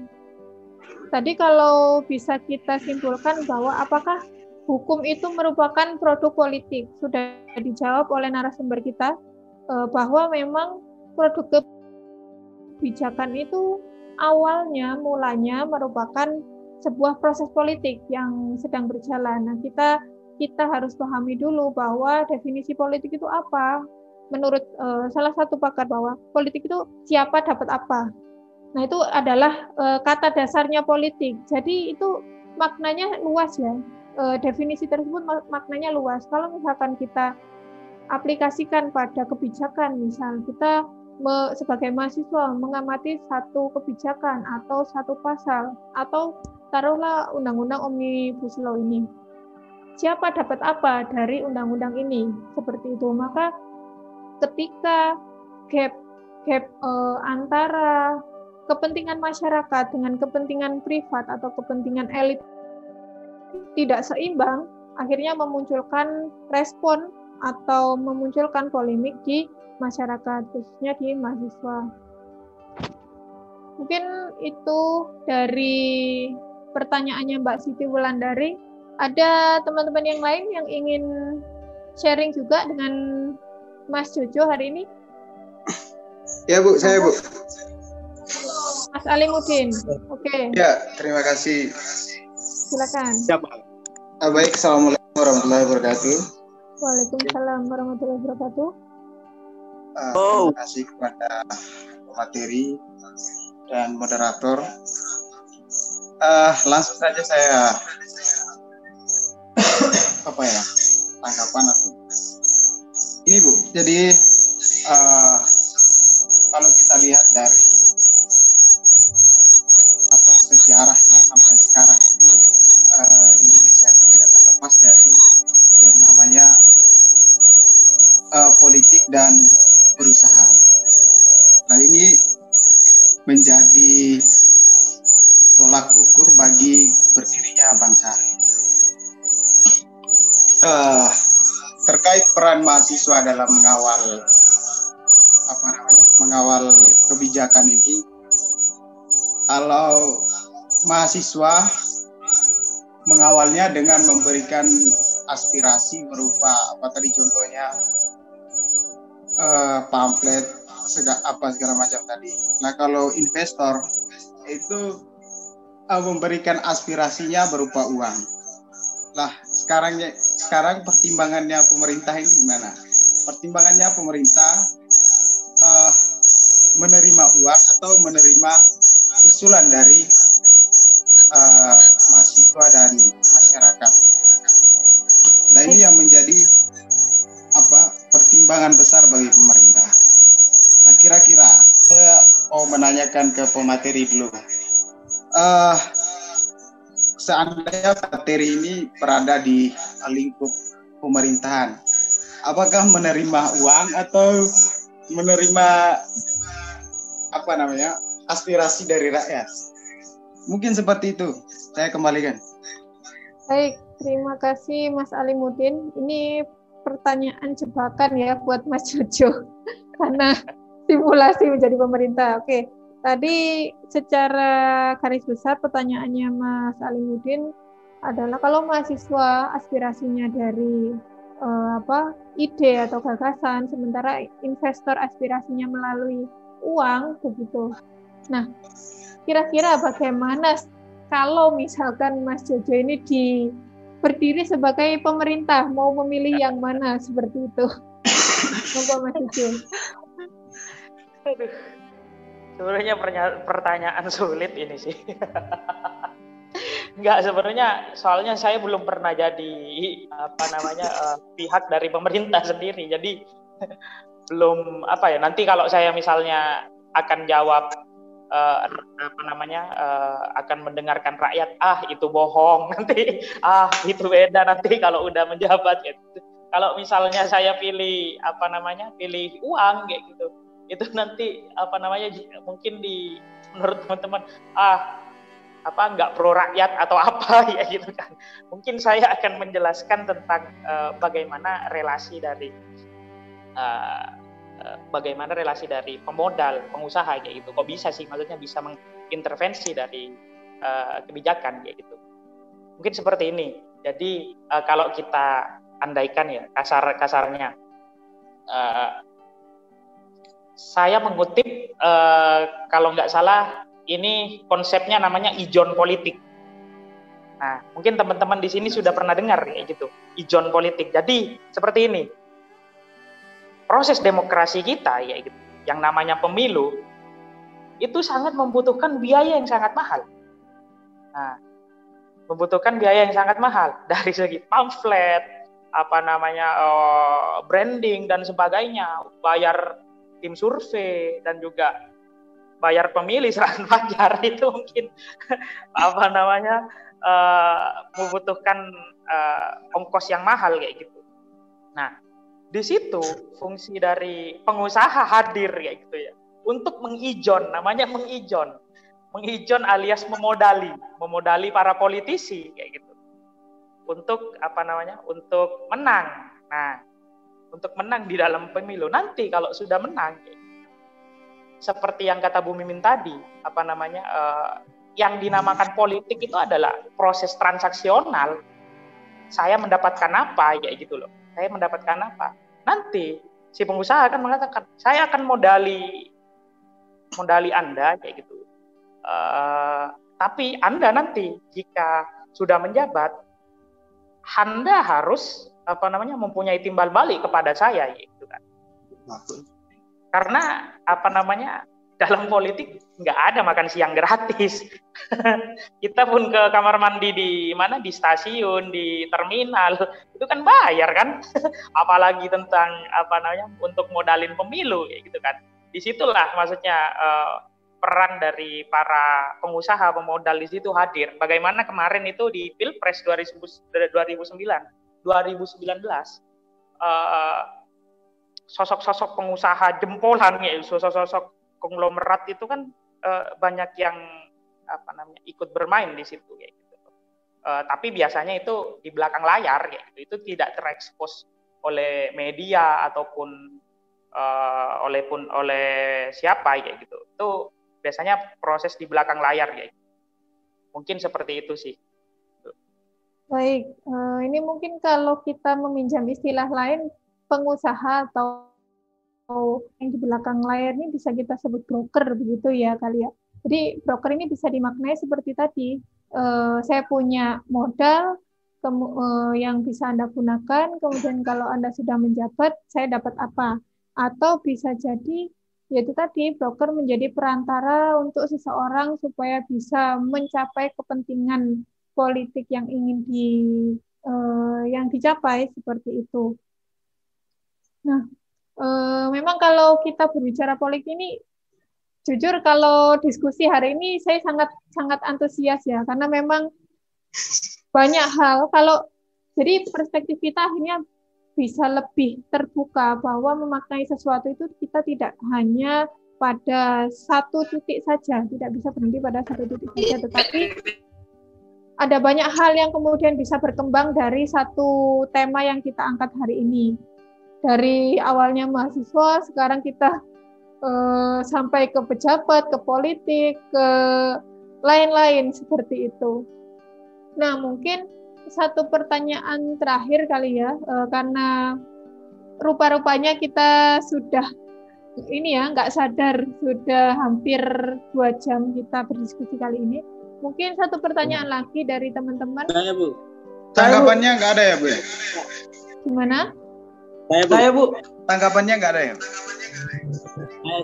tadi kalau bisa kita simpulkan bahwa apakah hukum itu merupakan produk politik, sudah dijawab oleh narasumber kita bahwa memang produk kebijakan itu mulanya merupakan sebuah proses politik yang sedang berjalan. Nah, kita harus pahami dulu bahwa definisi politik itu apa. Menurut salah satu pakar bahwa politik itu siapa dapat apa. Nah, itu adalah kata dasarnya politik. Jadi itu maknanya luas ya. Definisi tersebut maknanya luas. Kalau misalkan kita aplikasikan pada kebijakan, misal kita sebagai mahasiswa mengamati satu kebijakan atau satu pasal, atau taruhlah undang-undang Omnibus Law ini. Siapa dapat apa dari undang-undang ini? Seperti itu. Maka ketika gap antara kepentingan masyarakat dengan kepentingan privat atau kepentingan elit tidak seimbang, akhirnya memunculkan respon atau memunculkan polemik di masyarakat, khususnya di mahasiswa. Mungkin itu dari pertanyaannya Mbak Siti Wulandari. Ada teman-teman yang lain yang ingin sharing juga dengan Mas Jojo hari ini? Ya Bu, saya Bu. Mas Alimuddin. Oke. Ya, terima kasih. Silakan. Siapa? Baik, Assalamualaikum warahmatullahi wabarakatuh. Waalaikumsalam warahmatullahi wabarakatuh. Terima kasih kepada pemateri dan moderator. Langsung saja saya tanggapan aku. Ini Bu, jadi kalau kita lihat dari sejarahnya sampai sekarang itu Indonesia itu tidak terlepas dari yang namanya politik dan perusahaan. Nah, ini menjadi tolak ukur bagi berdirinya bangsa. Terkait peran mahasiswa dalam mengawal kebijakan ini, kalau mahasiswa mengawalnya dengan memberikan aspirasi berupa contohnya pamflet segala macam tadi. Nah, kalau investor itu memberikan aspirasinya berupa uang. Lah, sekarang pertimbangannya pemerintah ini gimana? Pertimbangannya pemerintah menerima uang atau menerima usulan dari mahasiswa dan masyarakat. Nah, ini yang menjadi pertimbangan besar bagi pemerintah. Nah, kira-kira saya mau menanyakan ke pemateri dulu. Seandainya materi ini berada di lingkup pemerintahan, apakah menerima uang atau menerima aspirasi dari rakyat? Mungkin seperti itu. Saya kembalikan. Baik, terima kasih Mas Alimuddin. Ini pertanyaan jebakan ya buat Mas Jojo karena simulasi menjadi pemerintah. Oke. Tadi secara garis besar pertanyaannya Mas Alimuddin adalah kalau mahasiswa aspirasinya dari ide atau gagasan, sementara investor aspirasinya melalui uang, begitu. Nah, kira-kira bagaimana kalau misalkan Mas Jojo ini berdiri sebagai pemerintah, mau memilih yang mana seperti itu? Monggo Mas Jojo. Sebenarnya pertanyaan sulit ini sih. Enggak, sebenarnya soalnya saya belum pernah jadi pihak dari pemerintah sendiri. Jadi belum nanti kalau saya misalnya akan jawab akan mendengarkan rakyat, itu bohong, nanti itu beda nanti kalau udah menjabat gitu. Kalau misalnya saya pilih pilih uang kayak gitu, itu nanti mungkin menurut teman-teman nggak pro rakyat atau apa ya gitu kan. Mungkin saya akan menjelaskan tentang bagaimana relasi dari pemodal, pengusaha kayak gitu. Kok bisa sih, maksudnya bisa mengintervensi dari kebijakan kayak gitu. Mungkin seperti ini. Jadi kalau kita andaikan ya kasarnya, saya mengutip kalau nggak salah ini konsepnya namanya ijon politik. Nah, mungkin teman-teman di sini sudah pernah dengar ya gitu, ijon politik. Jadi seperti ini. Proses demokrasi kita ya gitu, yang namanya pemilu itu sangat membutuhkan biaya yang sangat mahal. Nah, membutuhkan biaya yang sangat mahal dari segi pamflet, branding dan sebagainya, bayar tim survei dan juga bayar pemilih serangan fajar itu mungkin membutuhkan ongkos yang mahal kayak gitu. Nah, di situ fungsi dari pengusaha hadir kayak gitu ya, untuk mengijon, namanya mengijon alias memodali para politisi kayak gitu untuk untuk menang. Nah, untuk menang di dalam pemilu nanti kalau sudah menang seperti yang kata Bu Mimin tadi, yang dinamakan politik itu adalah proses transaksional. Saya mendapatkan apa, ya gitu loh. Saya mendapatkan apa. Nanti si pengusaha akan mengatakan, saya akan modali Anda, kayak gitu. Tapi Anda nanti jika sudah menjabat, Anda harus mempunyai timbal balik kepada saya, gitu kan. Karena dalam politik nggak ada makan siang gratis. Kita pun ke kamar mandi di stasiun, di terminal, itu kan bayar kan. Apalagi tentang untuk modalin pemilu, ya gitu kan. Disitulah maksudnya peran dari para pengusaha pemodal di situ hadir. Bagaimana kemarin itu di Pilpres 2019, sosok-sosok pengusaha jempolan, ya, sosok-sosok konglomerat itu kan banyak yang ikut bermain di situ, ya gitu. Tapi biasanya itu di belakang layar, ya gitu. Itu tidak terekspos oleh media ataupun oleh siapa, ya gitu. Itu biasanya proses di belakang layar, ya. Mungkin seperti itu sih. Baik, ini mungkin kalau kita meminjam istilah lain, pengusaha atau yang di belakang layar ini bisa kita sebut broker, begitu ya kali ya. Jadi broker ini bisa dimaknai seperti tadi, saya punya modal yang bisa Anda gunakan, kemudian kalau Anda sudah menjabat, saya dapat apa. Atau bisa jadi, yaitu tadi, broker menjadi perantara untuk seseorang supaya bisa mencapai kepentingan politik yang ingin yang dicapai, seperti itu. Nah, memang kalau kita berbicara politik ini, jujur kalau diskusi hari ini saya sangat antusias ya, karena memang banyak hal. Jadi perspektif kita akhirnya bisa lebih terbuka bahwa memaknai sesuatu itu kita tidak hanya pada satu titik saja, tidak bisa berhenti pada satu titik saja, tetapi ada banyak hal yang kemudian bisa berkembang dari satu tema yang kita angkat hari ini. Dari awalnya mahasiswa, sekarang kita sampai ke pejabat, ke politik, ke lain-lain seperti itu. Nah, mungkin satu pertanyaan terakhir kali ya, karena rupa-rupanya kita sudah nggak sadar, sudah hampir 2 jam kita berdiskusi kali ini. Mungkin satu pertanyaan lagi dari teman-teman. Saya, Bu. Tanggapannya nggak ada ya, Bu? Gimana? Saya, Bu. Tanggapannya nggak ada ya?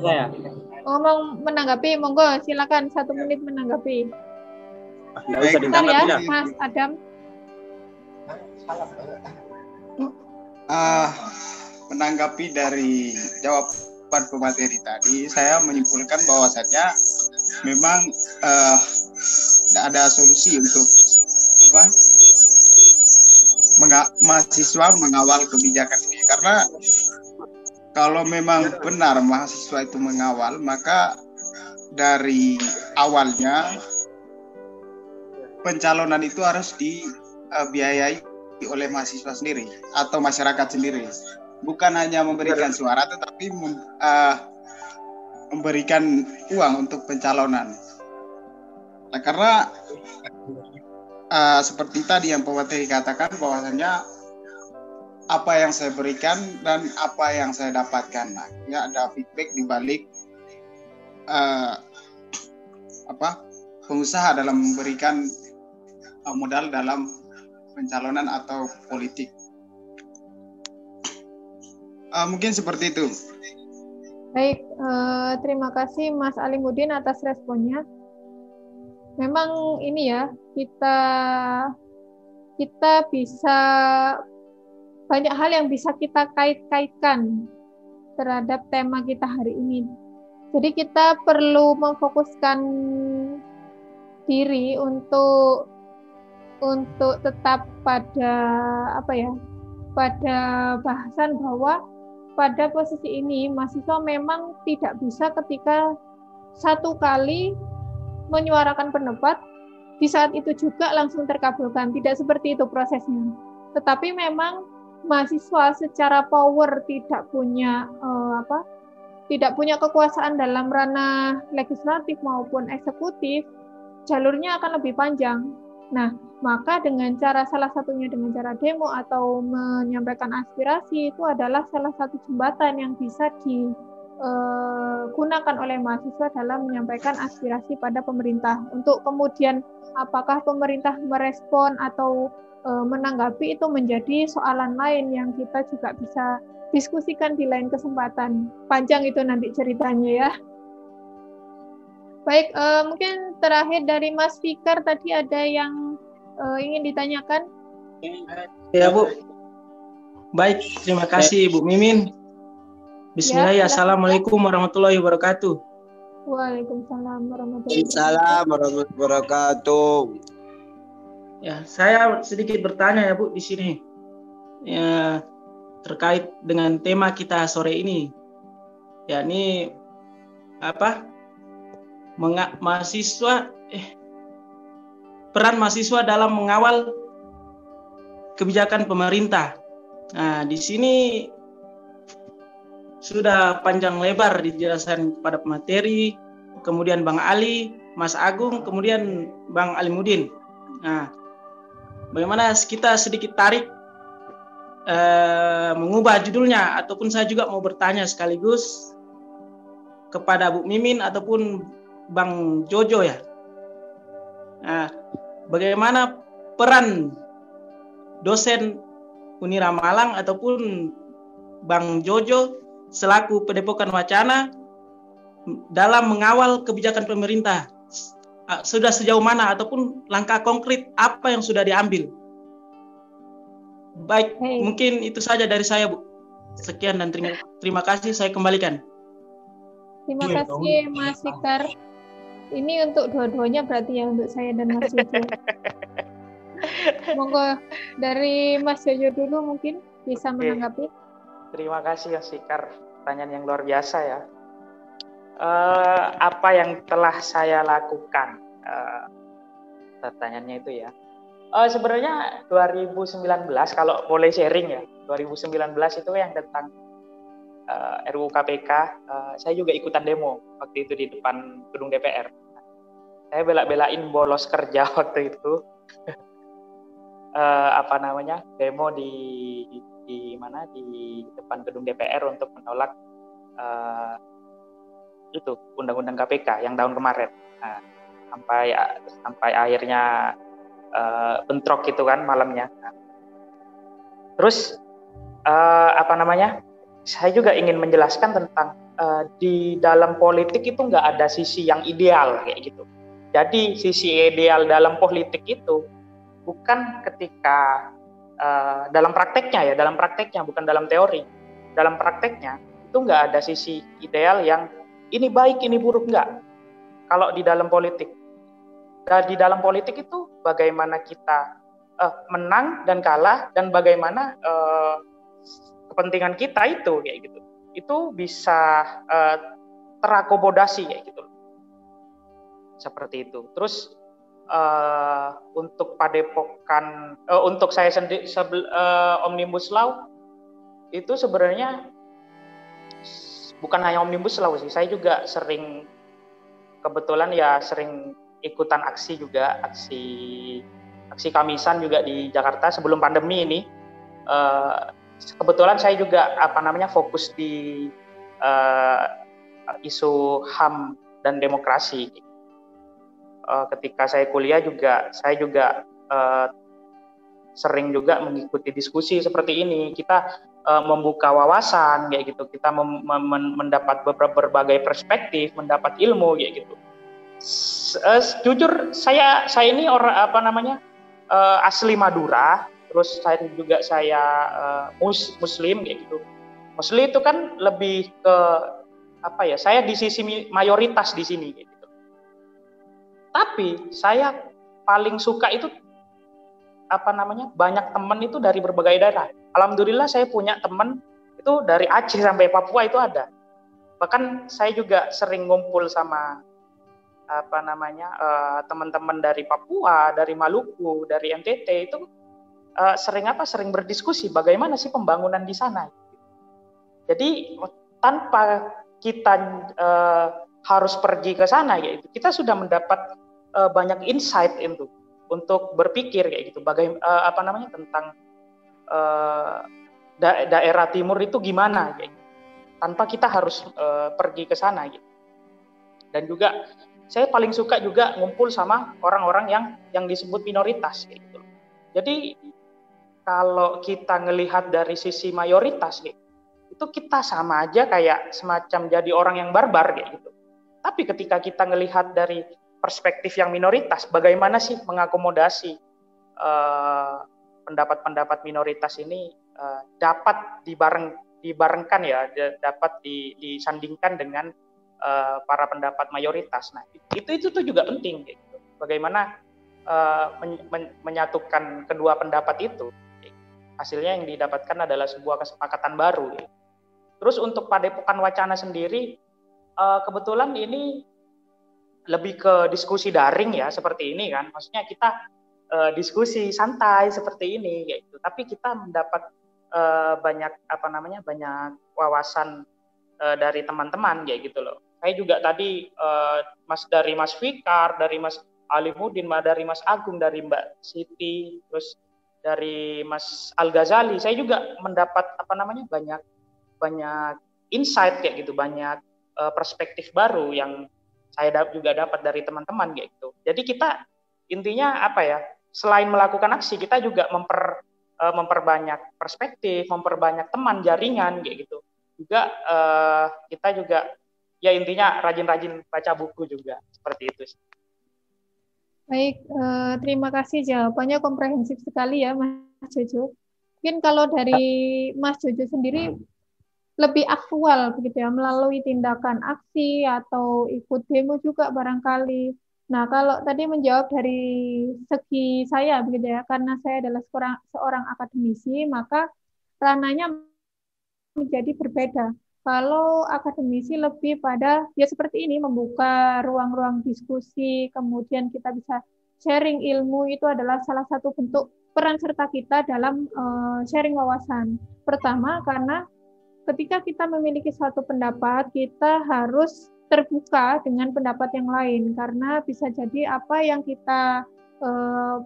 Saya. Ngomong menanggapi, monggo silakan 1 menit menanggapi. Nggak usah Bentar ya, ditanggapi. Mas Adam. Menanggapi dari jawaban pemateri tadi, saya menyimpulkan bahwasannya memang tidak ada solusi untuk mahasiswa mengawal kebijakan ini, karena kalau memang benar mahasiswa itu mengawal, maka dari awalnya pencalonan itu harus dibiayai oleh mahasiswa sendiri atau masyarakat sendiri, bukan hanya memberikan suara tetapi memberikan uang untuk pencalonan. Nah, karena seperti tadi yang pemateri katakan bahwasanya apa yang saya berikan dan apa yang saya dapatkan, nah, ya ada feedback di balik pengusaha dalam memberikan modal dalam pencalonan atau politik. Mungkin seperti itu. Baik, terima kasih Mas Alimuddin atas responnya. Memang ini ya, kita bisa banyak hal yang bisa kita kait-kaitkan terhadap tema kita hari ini. Jadi kita perlu memfokuskan diri untuk tetap pada pada bahasan bahwa pada posisi ini mahasiswa memang tidak bisa ketika satu kali menyuarakan pendapat di saat itu juga langsung terkabulkan. Tidak seperti itu prosesnya. Tetapi memang mahasiswa secara power tidak punya tidak punya kekuasaan dalam ranah legislatif maupun eksekutif, jalurnya akan lebih panjang. Nah, maka dengan salah satunya dengan cara demo atau menyampaikan aspirasi itu adalah salah satu jembatan yang bisa digunakan oleh mahasiswa dalam menyampaikan aspirasi pada pemerintah. Untuk kemudian apakah pemerintah merespon atau menanggapi itu menjadi soalan lain yang kita juga bisa diskusikan di lain kesempatan. Panjang itu nanti ceritanya ya. Baik, mungkin terakhir dari Mas Fikar tadi ada yang ingin ditanyakan? Ya Bu. Baik, terima kasih Bu Mimin. Bismillah, ya, Assalamualaikum warahmatullahi wabarakatuh. Waalaikumsalam warahmatullahi wabarakatuh. Ya, saya sedikit bertanya ya Bu di sini. Ya, terkait dengan tema kita sore ini. Yakni apa? Peran mahasiswa dalam mengawal kebijakan pemerintah. Nah, di sini sudah panjang lebar dijelaskan pada pemateri, kemudian Bang Ali, Mas Agung, kemudian Bang Alimuddin. Nah, bagaimana kita sedikit tarik mengubah judulnya, ataupun saya juga mau bertanya sekaligus kepada Bu Mimin ataupun Bang Jojo ya. Nah, bagaimana peran dosen Unira Malang ataupun Bang Jojo selaku Padepokan Wacana dalam mengawal kebijakan pemerintah? Sudah sejauh mana ataupun langkah konkret apa yang sudah diambil? Baik, mungkin itu saja dari saya, Bu. Sekian dan terima kasih, saya kembalikan. Terima kasih Mas Fikar. Ini untuk dua-duanya berarti ya, untuk saya dan Mas Jojo. Monggo dari Mas Jojo dulu mungkin bisa menanggapi. Terima kasih Mas Fikar, pertanyaan yang luar biasa ya. Apa yang telah saya lakukan? Pertanyaannya itu ya. Sebenarnya 2019 kalau boleh sharing ya, 2019 itu yang tentang RUU KPK, saya juga ikutan demo waktu itu di depan gedung DPR. Saya bela-belain bolos kerja waktu itu. Demo di depan gedung DPR untuk menolak itu undang-undang KPK yang tahun kemarin. Nah, sampai akhirnya bentrok gitu kan malamnya. Nah, terus saya juga ingin menjelaskan tentang di dalam politik itu nggak ada sisi yang ideal kayak gitu. Jadi sisi ideal dalam politik itu bukan ketika dalam prakteknya bukan dalam teori. Dalam prakteknya itu nggak ada sisi ideal yang ini baik ini buruk, nggak. Kalau di dalam politik, di dalam politik itu bagaimana kita menang dan kalah dan bagaimana kepentingan kita itu kayak gitu, itu bisa terakomodasi kayak gitu, seperti itu. Terus untuk Padepokan, untuk saya sendiri Omnibus Law itu sebenarnya bukan hanya Omnibus Law sih, saya juga kebetulan ikutan aksi juga, aksi Kamisan juga di Jakarta sebelum pandemi ini. Kebetulan saya juga fokus di isu HAM dan demokrasi. Ketika saya kuliah juga saya sering juga mengikuti diskusi seperti ini. Kita membuka wawasan kayak gitu. Kita mendapat berbagai perspektif, mendapat ilmu kayak gitu. Jujur saya ini asli Madura. Terus saya Muslim kayak gitu. Muslim itu kan lebih ke saya di sisi mayoritas di sini kayak gitu. Tapi saya paling suka itu banyak teman itu dari berbagai daerah. Alhamdulillah saya punya teman itu dari Aceh sampai Papua itu ada. Bahkan saya juga sering ngumpul sama teman-teman dari Papua, dari Maluku, dari NTT itu sering berdiskusi bagaimana sih pembangunan di sana. Jadi tanpa kita harus pergi ke sana, yaitu kita sudah mendapat banyak insight untuk berpikir kayak gitu, bagaimana tentang daerah timur itu gimana, kayak gitu, tanpa kita harus pergi ke sana gitu. Dan juga saya paling suka juga ngumpul sama orang-orang yang disebut minoritas kayak gitu. Jadi kalau kita ngelihat dari sisi mayoritas gitu, itu kita sama aja kayak semacam jadi orang yang barbar kayak gitu. Tapi ketika kita ngelihat dari perspektif yang minoritas, bagaimana sih mengakomodasi pendapat-pendapat minoritas ini dapat dibarengkan ya, dapat disandingkan dengan para pendapat mayoritas. Nah, itu tuh juga penting gitu. Bagaimana menyatukan kedua pendapat itu. Hasilnya yang didapatkan adalah sebuah kesepakatan baru. Terus untuk Padepokan Wacana sendiri, kebetulan ini lebih ke diskusi daring ya, seperti ini kan. Maksudnya kita diskusi santai seperti ini gitu. Tapi kita mendapat banyak banyak wawasan dari teman-teman kayak gitu loh. Saya juga tadi dari Mas Fikar, dari Mas Alimuddin, dari Mas Agung, dari Mbak Siti, terus dari Mas Al-Ghazali, saya juga mendapat banyak insight kayak gitu, banyak perspektif baru yang saya juga dapat dari teman-teman kayak gitu. Jadi kita intinya selain melakukan aksi, kita juga memperbanyak perspektif, memperbanyak teman, jaringan kayak gitu. Juga kita juga ya intinya rajin-rajin baca buku juga, seperti itu. Baik, terima kasih, jawabannya komprehensif sekali ya Mas Jojo. Mungkin kalau dari Mas Jojo sendiri lebih aktual begitu ya, melalui tindakan aksi atau ikut demo juga barangkali. Nah, kalau tadi menjawab dari segi saya begitu ya, karena saya adalah seorang akademisi, maka ranahnya menjadi berbeda. Kalau akademisi lebih pada ya seperti ini, membuka ruang-ruang diskusi, kemudian kita bisa sharing ilmu, itu adalah salah satu bentuk peran serta kita dalam sharing wawasan. Pertama, karena ketika kita memiliki suatu pendapat, kita harus terbuka dengan pendapat yang lain, karena bisa jadi apa yang kita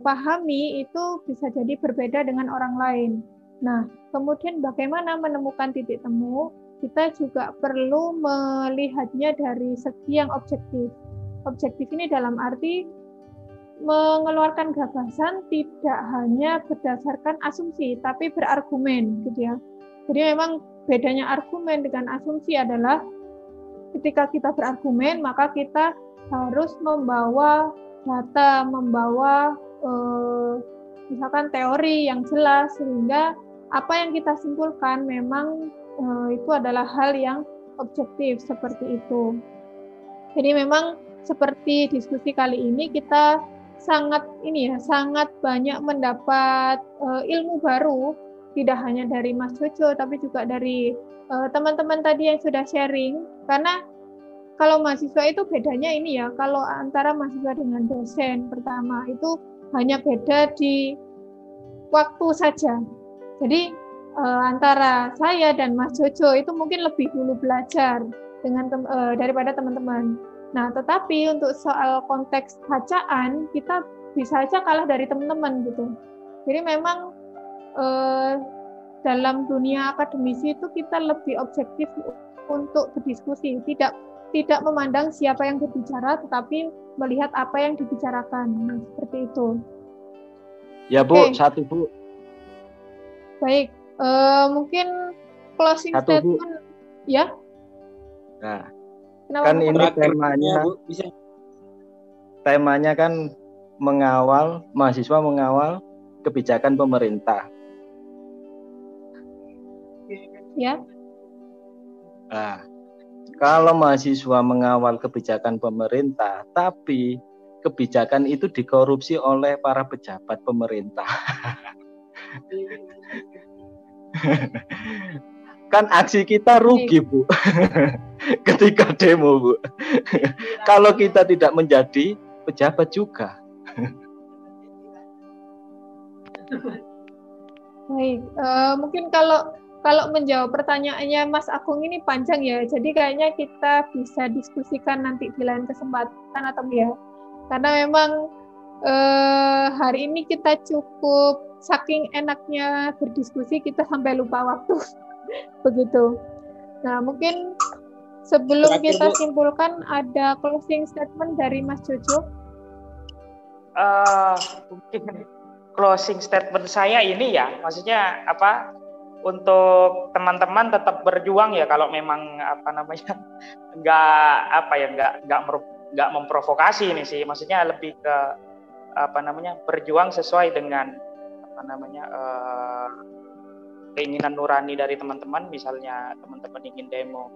pahami itu bisa jadi berbeda dengan orang lain. Nah, kemudian bagaimana menemukan titik temu? Kita juga perlu melihatnya dari segi yang objektif. Objektif ini dalam arti mengeluarkan gagasan tidak hanya berdasarkan asumsi, tapi berargumen, gitu ya. Jadi memang bedanya argumen dengan asumsi adalah ketika kita berargumen, maka kita harus membawa data, membawa misalkan teori yang jelas, sehingga apa yang kita simpulkan memang itu adalah hal yang objektif, seperti itu. Jadi memang seperti diskusi kali ini kita sangat banyak mendapat ilmu baru, tidak hanya dari Mas Jojo tapi juga dari teman-teman tadi yang sudah sharing. Karena kalau mahasiswa itu bedanya ini ya, kalau antara mahasiswa dengan dosen, pertama itu hanya beda di waktu saja. Jadi antara saya dan Mas Jojo itu mungkin lebih dulu belajar daripada teman-teman. Nah, tetapi untuk soal konteks bacaan, kita bisa aja kalah dari teman-teman gitu. Jadi memang dalam dunia akademisi itu kita lebih objektif untuk berdiskusi, tidak memandang siapa yang berbicara, tetapi melihat apa yang dibicarakan. Nah, seperti itu. Ya Bu, satu Bu. Baik, mungkin closing satu, statement, Bu. Ya. Nah, kenapa kan ini temanya kan mahasiswa mengawal kebijakan pemerintah. Ya. Nah, kalau mahasiswa mengawal kebijakan pemerintah, tapi kebijakan itu dikorupsi oleh para pejabat pemerintah. Kan aksi kita rugi, Bu. Ketika demo, Bu. Kalau kita tidak menjadi pejabat juga. Baik, mungkin kalau kalau menjawab pertanyaannya Mas Agung ini panjang ya, jadi kayaknya kita bisa diskusikan nanti di lain kesempatan atau ya, karena memang hari ini kita cukup saking enaknya berdiskusi kita sampai lupa waktu. Begitu. Nah, mungkin sebelum kita simpulkan ada closing statement dari Mas Jojo. Mungkin closing statement saya ini ya, maksudnya apa? Untuk teman-teman tetap berjuang ya, kalau memang apa namanya nggak memprovokasi ini sih, maksudnya lebih ke apa namanya berjuang sesuai dengan apa namanya keinginan nurani dari teman-teman. Misalnya teman-teman ingin demo,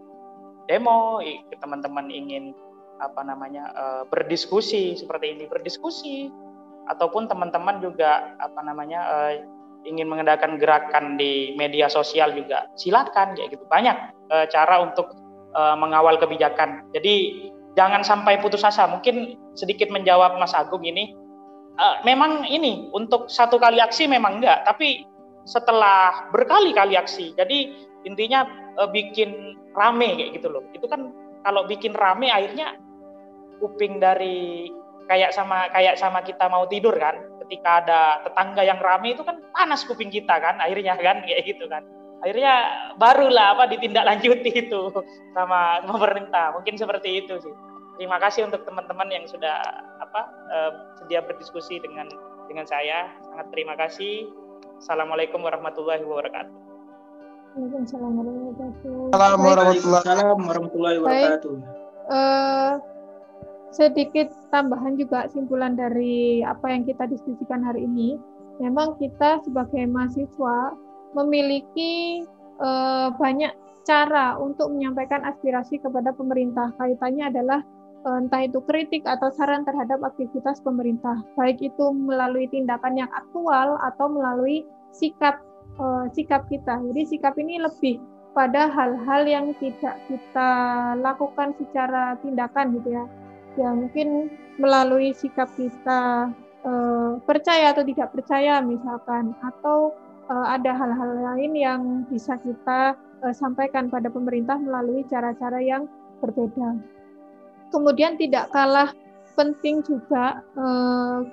teman-teman ingin apa namanya berdiskusi seperti ini, berdiskusi, ataupun teman-teman juga apa namanya ingin mengadakan gerakan di media sosial juga silakan, kayak gitu. Banyak cara untuk mengawal kebijakan. Jadi jangan sampai putus asa. Mungkin sedikit menjawab Mas Agung ini, memang ini untuk satu kali aksi memang enggak, tapi setelah berkali-kali aksi, jadi intinya bikin rame kayak gitu loh. Itu kan kalau bikin rame akhirnya kuping dari kayak sama kita mau tidur kan, ketika ada tetangga yang rame itu kan panas kuping kita kan, akhirnya kan kayak gitu kan. Akhirnya barulah ditindaklanjuti itu sama pemerintah. Mungkin seperti itu sih. Terima kasih untuk teman-teman yang sudah sedia berdiskusi dengan saya. Sangat terima kasih. Assalamualaikum warahmatullahi wabarakatuh. Waalaikumsalam warahmatullahi wabarakatuh. Sedikit tambahan juga simpulan dari apa yang kita diskusikan hari ini. Memang kita sebagai mahasiswa memiliki banyak cara untuk menyampaikan aspirasi kepada pemerintah. Kaitannya adalah entah itu kritik atau saran terhadap aktivitas pemerintah, baik itu melalui tindakan yang aktual atau melalui sikap kita. Jadi sikap ini lebih pada hal-hal yang tidak kita lakukan secara tindakan gitu ya. Ya mungkin melalui sikap kita percaya atau tidak percaya misalkan, atau ada hal-hal lain yang bisa kita sampaikan pada pemerintah melalui cara-cara yang berbeda. Kemudian tidak kalah penting juga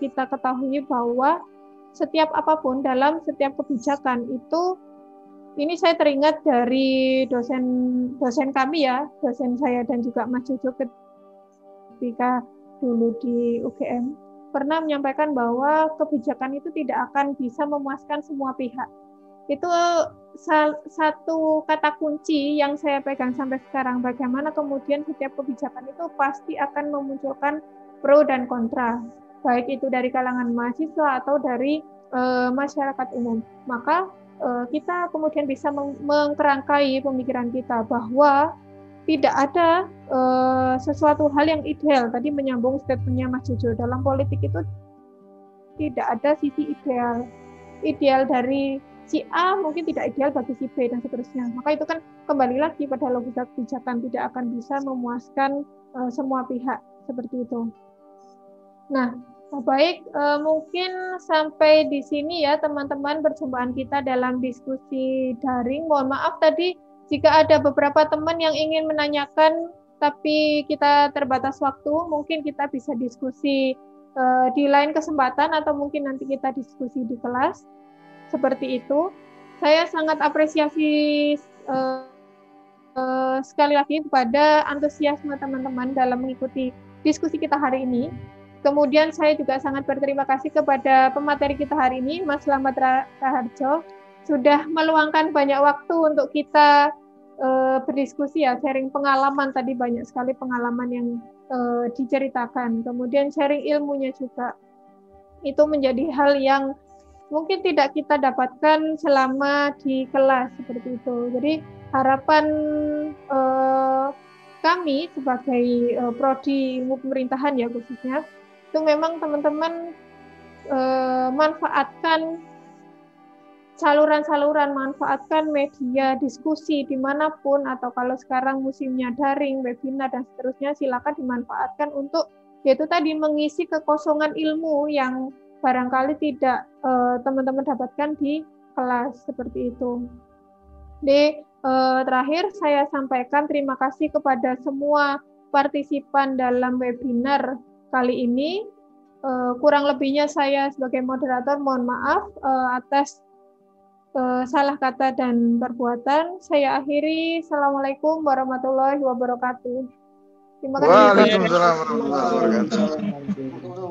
kita ketahui bahwa setiap apapun dalam setiap kebijakan itu, ini saya teringat dari dosen kami ya, dosen saya dan juga Mas Jojo ketika dulu di UGM pernah menyampaikan bahwa kebijakan itu tidak akan bisa memuaskan semua pihak. Itu satu kata kunci yang saya pegang sampai sekarang. Bagaimana kemudian setiap kebijakan itu pasti akan memunculkan pro dan kontra, baik itu dari kalangan mahasiswa atau dari masyarakat umum. Maka kita kemudian bisa mengkerangkai pemikiran kita bahwa tidak ada sesuatu hal yang ideal. Tadi menyambung statementnya Mas Jojo, dalam politik itu tidak ada sisi ideal. Ideal dari si A mungkin tidak ideal bagi si B dan seterusnya. Maka itu kan kembali lagi pada logika kebijakan, tidak akan bisa memuaskan semua pihak seperti itu. Nah, baik, mungkin sampai di sini ya teman-teman perjumpaan kita dalam diskusi daring. Mohon maaf tadi jika ada beberapa teman yang ingin menanyakan tapi kita terbatas waktu, mungkin kita bisa diskusi di lain kesempatan atau mungkin nanti kita diskusi di kelas. Seperti itu. Saya sangat apresiasi sekali lagi kepada antusiasme teman-teman dalam mengikuti diskusi kita hari ini. Kemudian saya juga sangat berterima kasih kepada pemateri kita hari ini, Mas Slamet Raharjo, sudah meluangkan banyak waktu untuk kita berdiskusi ya, sharing pengalaman. Tadi banyak sekali pengalaman yang diceritakan. Kemudian sharing ilmunya juga. Itu menjadi hal yang mungkin tidak kita dapatkan selama di kelas seperti itu. Jadi harapan kami sebagai prodi ilmu pemerintahan ya khususnya, itu memang teman-teman manfaatkan saluran-saluran, manfaatkan media diskusi dimanapun, atau kalau sekarang musimnya daring, webinar dan seterusnya, silakan dimanfaatkan untuk yaitu tadi mengisi kekosongan ilmu yang barangkali tidak teman-teman dapatkan di kelas seperti itu. Jadi terakhir saya sampaikan terima kasih kepada semua partisipan dalam webinar kali ini. Kurang lebihnya saya sebagai moderator mohon maaf atas salah kata dan perbuatan. Saya akhiri. Assalamualaikum warahmatullahi wabarakatuh. Terima kasih. Waalaikumsalam warahmatullahi wabarakatuh.